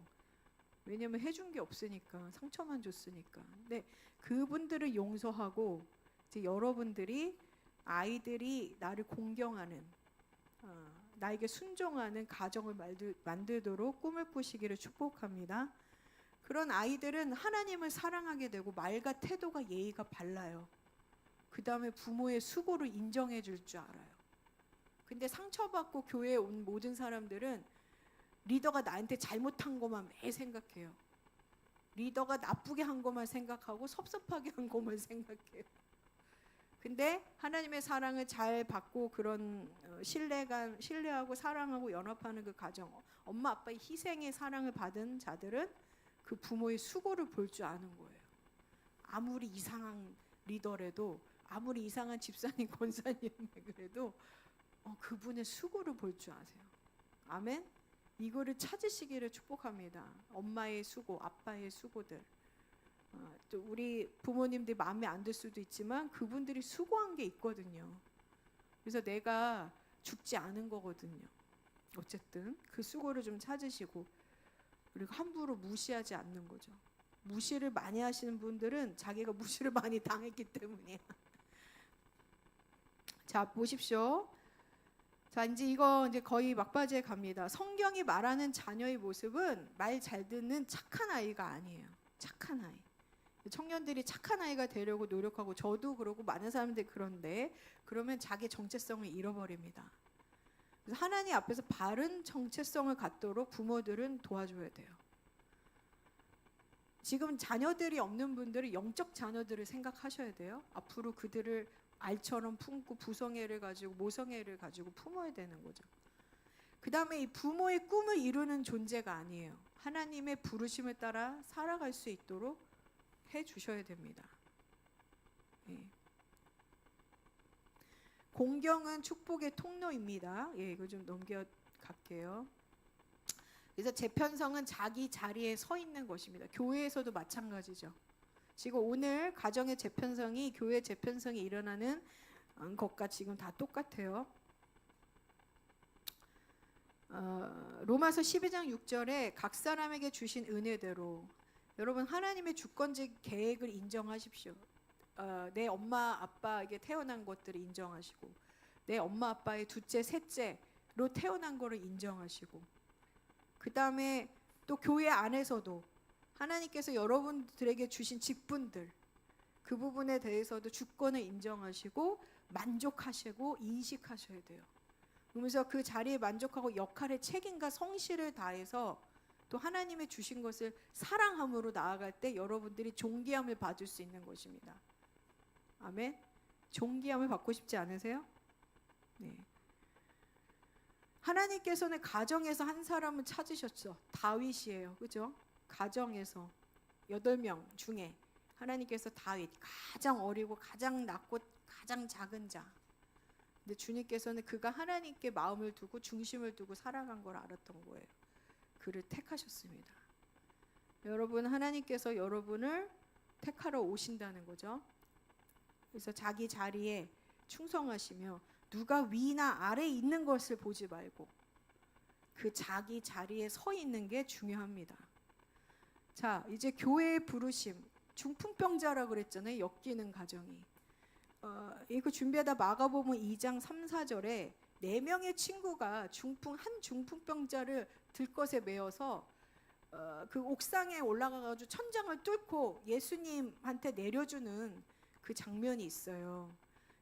왜냐면 해준 게 없으니까, 상처만 줬으니까. 근데 그분들을 용서하고 이제 여러분들이 아이들이 나를 공경하는, 나에게 순종하는 가정을 만들도록 꿈을 꾸시기를 축복합니다. 그런 아이들은 하나님을 사랑하게 되고 말과 태도가 예의가 발라요. 그 다음에 부모의 수고를 인정해 줄 줄 알아요. 근데 상처받고 교회에 온 모든 사람들은 리더가 나한테 잘못한 것만 매일 생각해요. 리더가 나쁘게 한 것만 생각하고 섭섭하게 한 것만 생각해요. 근데 하나님의 사랑을 잘 받고 그런 신뢰하고 사랑하고 연합하는 그 가정, 엄마 아빠의 희생의 사랑을 받은 자들은 그 부모의 수고를 볼 줄 아는 거예요. 아무리 이상한 리더라도, 아무리 이상한 집사님 권사님 그래도 그분의 수고를 볼 줄 아세요. 아멘. 이거를 찾으시기를 축복합니다. 엄마의 수고, 아빠의 수고들. 또 우리 부모님들이 마음에 안 들 수도 있지만 그분들이 수고한 게 있거든요. 그래서 내가 죽지 않은 거거든요. 어쨌든 그 수고를 좀 찾으시고, 그리고 함부로 무시하지 않는 거죠. 무시를 많이 하시는 분들은 자기가 무시를 많이 당했기 때문이야. 자, 보십시오. 자, 이제 거의 막바지에 갑니다. 성경이 말하는 자녀의 모습은 말 잘 듣는 착한 아이가 아니에요. 착한 아이. 청년들이 착한 아이가 되려고 노력하고, 저도 그러고 많은 사람들이 그런데, 그러면 자기 정체성을 잃어버립니다. 그래서 하나님 앞에서 바른 정체성을 갖도록 부모들은 도와줘야 돼요. 지금 자녀들이 없는 분들은 영적 자녀들을 생각하셔야 돼요. 앞으로 그들을 알처럼 품고 부성애를 가지고 모성애를 가지고 품어야 되는 거죠. 그 다음에 이 부모의 꿈을 이루는 존재가 아니에요. 하나님의 부르심을 따라 살아갈 수 있도록 해주셔야 됩니다. 예. 공경은 축복의 통로입니다. 예, 이거 좀 넘겨갈게요. 그래서 재편성은 자기 자리에 서 있는 것입니다. 교회에서도 마찬가지죠. 지금 오늘 가정의 재편성이 교회 재편성이 일어나는 것과 지금 다 똑같아요. 로마서 12장 6절에 각 사람에게 주신 은혜대로 여러분 하나님의 주권적 계획을 인정하십시오. 내 엄마 아빠에게 태어난 것들을 인정하시고 내 엄마 아빠의 둘째 셋째로 태어난 것을 인정하시고 그 다음에 또 교회 안에서도 하나님께서 여러분들에게 주신 직분들 그 부분에 대해서도 주권을 인정하시고 만족하시고 인식하셔야 돼요. 그러면서 그 자리에 만족하고 역할의 책임과 성실을 다해서 또 하나님의 주신 것을 사랑함으로 나아갈 때 여러분들이 존귀함을 받을 수 있는 것입니다. 아멘. 존귀함을 받고 싶지 않으세요? 네. 하나님께서는 가정에서 한 사람을 찾으셨죠. 다윗이에요. 그죠? 가정에서 8명 중에 하나님께서 다윗 가장 어리고 가장 낮고 가장 작은 자. 근데 주님께서는 그가 하나님께 마음을 두고 중심을 두고 살아간 걸 알았던 거예요. 그를 택하셨습니다. 여러분 하나님께서 여러분을 택하러 오신다는 거죠. 그래서 자기 자리에 충성하시며 누가 위나 아래에 있는 것을 보지 말고 그 자기 자리에 서 있는 게 중요합니다. 자, 이제 교회의 부르심, 중풍병자라고 그랬잖아요. 엮이는 가정이. 이거 준비하다 마가복음 2장 3, 4절에 4명의 친구가 한 중풍병자를 들것에 메어서 그 옥상에 올라가가지고 천장을 뚫고 예수님한테 내려주는 그 장면이 있어요.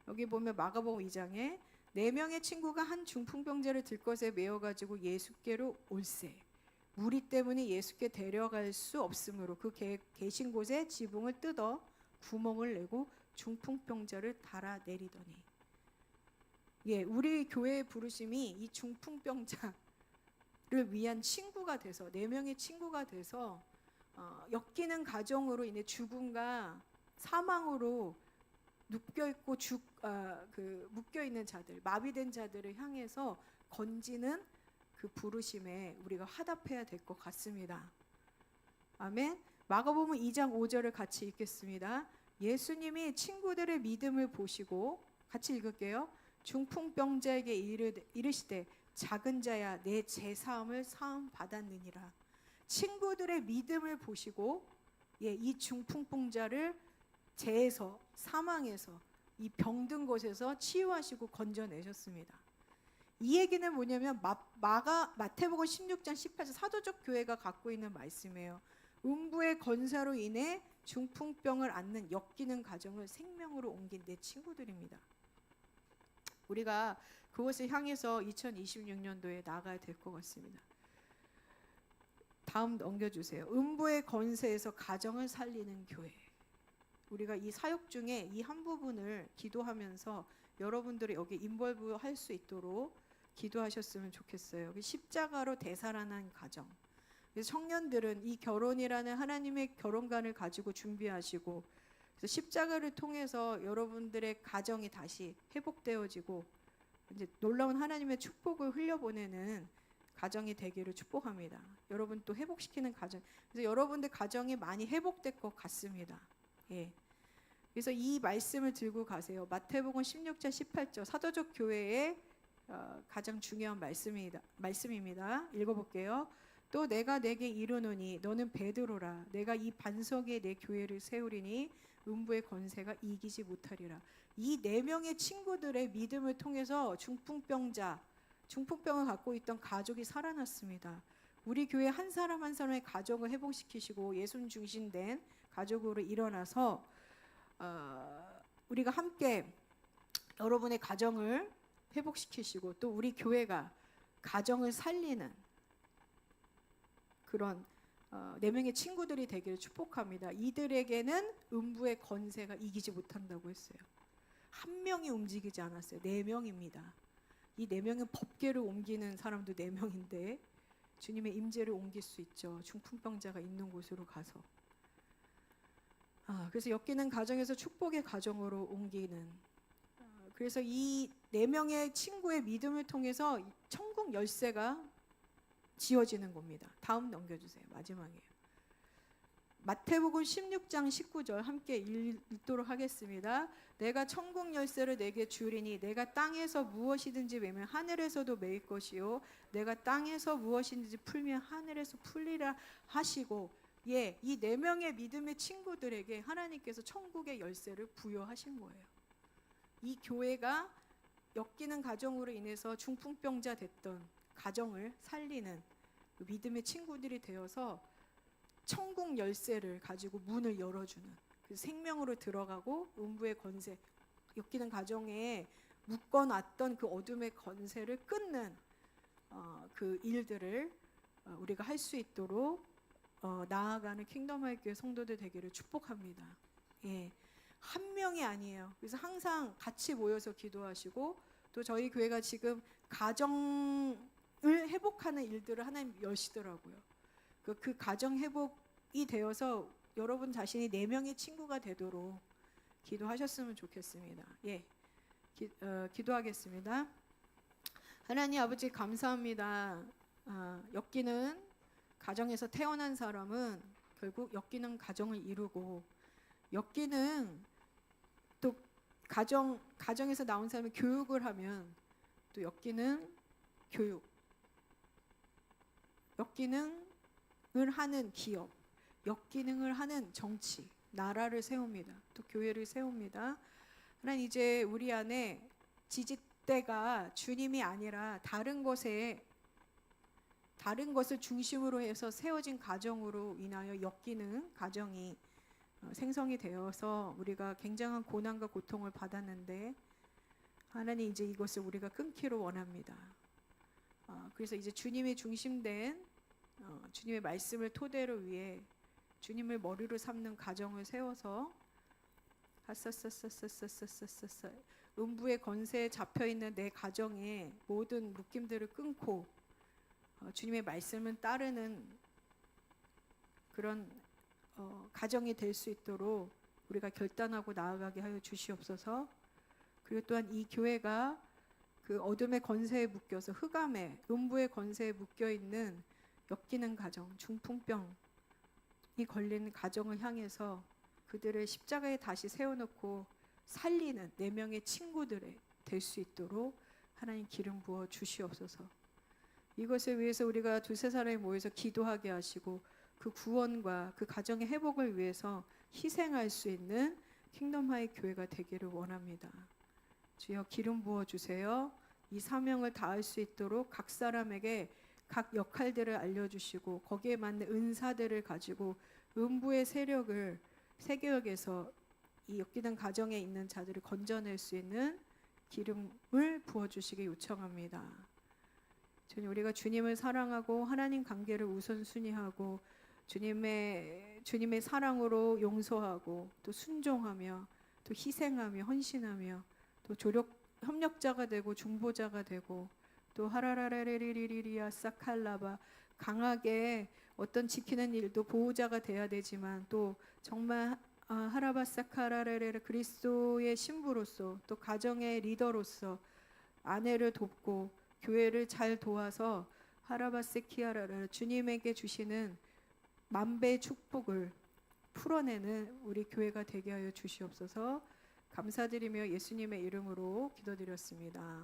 여기 보면 마가복음 2장에 4명의 친구가 한 중풍병자를 들것에 메어가지고 예수께로 올세 무리 때문에 예수께 데려갈 수 없으므로 그 계신 곳에 지붕을 뜯어 구멍을 내고 중풍병자를 달아내리더니 우리 교회의 부르심이 이 중풍병자를 위한 친구가 돼서 4명의 친구가 돼서 엮이는 가정으로 인해 죽음과 사망으로 묶여있고 묶여있는 자들, 마비된 자들을 향해서 건지는 그 부르심에 우리가 화답해야 될 것 같습니다. 아멘. 마가복음 2장 5절을 같이 읽겠습니다. 예수님이 친구들의 믿음을 보시고 같이 읽을게요. 중풍병자에게 이르시되 작은 자야 내 죄사함을 사함 받았느니라. 친구들의 믿음을 보시고 이 중풍병자를 죄에서 사망에서 이 병든 곳에서 치유하시고 건져내셨습니다. 이 얘기는 뭐냐면 마태복음 16장 18절 사도적 교회가 갖고 있는 말씀이에요. 음부의 건사로 인해 중풍병을 앓는 엮이는 가정을 생명으로 옮긴 내 친구들입니다. 우리가 그것을 향해서 2026년도에 나가야 될 것 같습니다. 다음 넘겨주세요. 음부의 건세에서 가정을 살리는 교회. 우리가 이 사역 중에 이 한 부분을 기도하면서 여러분들이 여기 인볼브 할 수 있도록 기도하셨으면 좋겠어요. 십자가로 되살아난 가정. 그래서 청년들은 이 결혼이라는 하나님의 결혼관을 가지고 준비하시고 그래서 십자가를 통해서 여러분들의 가정이 다시 회복되어지고 이제 놀라운 하나님의 축복을 흘려보내는 가정이 되기를 축복합니다. 여러분 또 회복시키는 가정. 그래서 여러분들 가정이 많이 회복될 것 같습니다. 그래서 이 말씀을 들고 가세요. 마태복음 16장 18절 사도적 교회의 가장 중요한 말씀입니다. 읽어볼게요. 또 내가 내게 이르노니 너는 베드로라. 내가 이 반석에 내 교회를 세우리니 음부의 권세가 이기지 못하리라. 이 4명의 친구들의 믿음을 통해서 중풍병을 갖고 있던 가족이 살아났습니다. 우리 교회 한 사람 한 사람의 가족을 회복시키시고 예수 중심된 가족으로 일어나서 우리가 함께 여러분의 가정을 회복시키시고 또 우리 교회가 가정을 살리는 그런 4명의 친구들이 되기를 축복합니다. 이들에게는 음부의 권세가 이기지 못한다고 했어요. 한 명이 움직이지 않았어요. 4명입니다. 이 4명은 법궤를 옮기는 사람도 4명인데 주님의 임재를 옮길 수 있죠. 중풍병자가 있는 곳으로 가서. 그래서 엮이는 가정에서 축복의 가정으로 옮기는. 그래서 이 4명의 친구의 믿음을 통해서 천국 열쇠가 지어지는 겁니다. 다음 넘겨주세요. 마지막이에요. 마태복음 16장 19절 함께 읽도록 하겠습니다. 내가 천국 열쇠를 내게 주리니 내가 땅에서 무엇이든지 매면 하늘에서도 매일 것이요 내가 땅에서 무엇이든지 풀면 하늘에서 풀리라 하시고, 예, 이 네 명의 믿음의 친구들에게 하나님께서 천국의 열쇠를 부여하신 거예요. 이 교회가 엮이는 가정으로 인해서 중풍병자 됐던 가정을 살리는 믿음의 친구들이 되어서 천국 열쇠를 가지고 문을 열어주는, 그래서 생명으로 들어가고 음부의 권세, 엮이는 가정에 묶어놨던 그 어둠의 권세를 끊는 그 일들을 우리가 할 수 있도록 나아가는 킹덤하이 교회 성도들 되기를 축복합니다. 예, 한 명이 아니에요. 그래서 항상 같이 모여서 기도하시고, 또 저희 교회가 지금 가정을 회복하는 일들을 하나님 여시더라고요. 그 가정 회복이 되어서 여러분 자신이 4명의 친구가 되도록 기도하셨으면 좋겠습니다. 예, 기도하겠습니다. 하나님 아버지 감사합니다. 엮이는 가정에서 태어난 사람은 결국 엮이는 가정을 이루고, 엮이는 또 가정에서 나온 사람이 교육을 하면 또 엮이는 교육, 엮이능을 하는 기업, 엮이능을 하는 정치, 나라를 세웁니다. 또 교회를 세웁니다. 하나님, 이제 우리 안에 지지대가 주님이 아니라 다른 것을 중심으로 해서 세워진 가정으로 인하여 엮이는 가정이 생성이 되어서 우리가 굉장한 고난과 고통을 받았는데, 하나님 이제 이것을 우리가 끊기를 원합니다. 그래서 이제 주님이 중심된 주님의 말씀을 토대로 위해 주님을 머리로 삼는 가정을 세워서 음부의 권세에 잡혀있는 내 가정의 모든 묶임들을 끊고 주님의 말씀을 따르는 그런 가정이 될 수 있도록 우리가 결단하고 나아가게 하여 주시옵소서. 그리고 또한 이 교회가 그 어둠의 권세에 묶여서 흑암의 음부의 권세에 묶여있는 엮이는 가정, 중풍병이 걸린 가정을 향해서 그들을 십자가에 다시 세워놓고 살리는 4명의 친구들이 될 수 있도록 하나님 기름 부어 주시옵소서. 이것을 위해서 우리가 두세 사람이 모여서 기도하게 하시고, 그 구원과 그 가정의 회복을 위해서 희생할 수 있는 킹덤하이 교회가 되기를 원합니다. 주여 기름 부어 주세요. 이 사명을 다할 수 있도록 각 사람에게 각 역할들을 알려주시고, 거기에 맞는 은사들을 가지고 음부의 세력을 세계역에서 이 엮이는 가정에 있는 자들을 건져낼 수 있는 기름을 부어주시기 요청합니다. 주님, 우리가 주님을 사랑하고 하나님 관계를 우선순위하고 주님의 사랑으로 용서하고 또 순종하며 또 희생하며 헌신하며 또 협력자가 되고 중보자가 되고 또 하라라레리리리리아 사칼라바 강하게 어떤 지키는 일도 보호자가 돼야 되지만, 또 정말 하라바사카라레레 그리스도의 신부로서 또 가정의 리더로서 아내를 돕고 교회를 잘 도와서 하라바세키아라라 주님에게 주시는 만배의 축복을 풀어내는 우리 교회가 되게 하여 주시옵소서. 감사드리며 예수님의 이름으로 기도드렸습니다.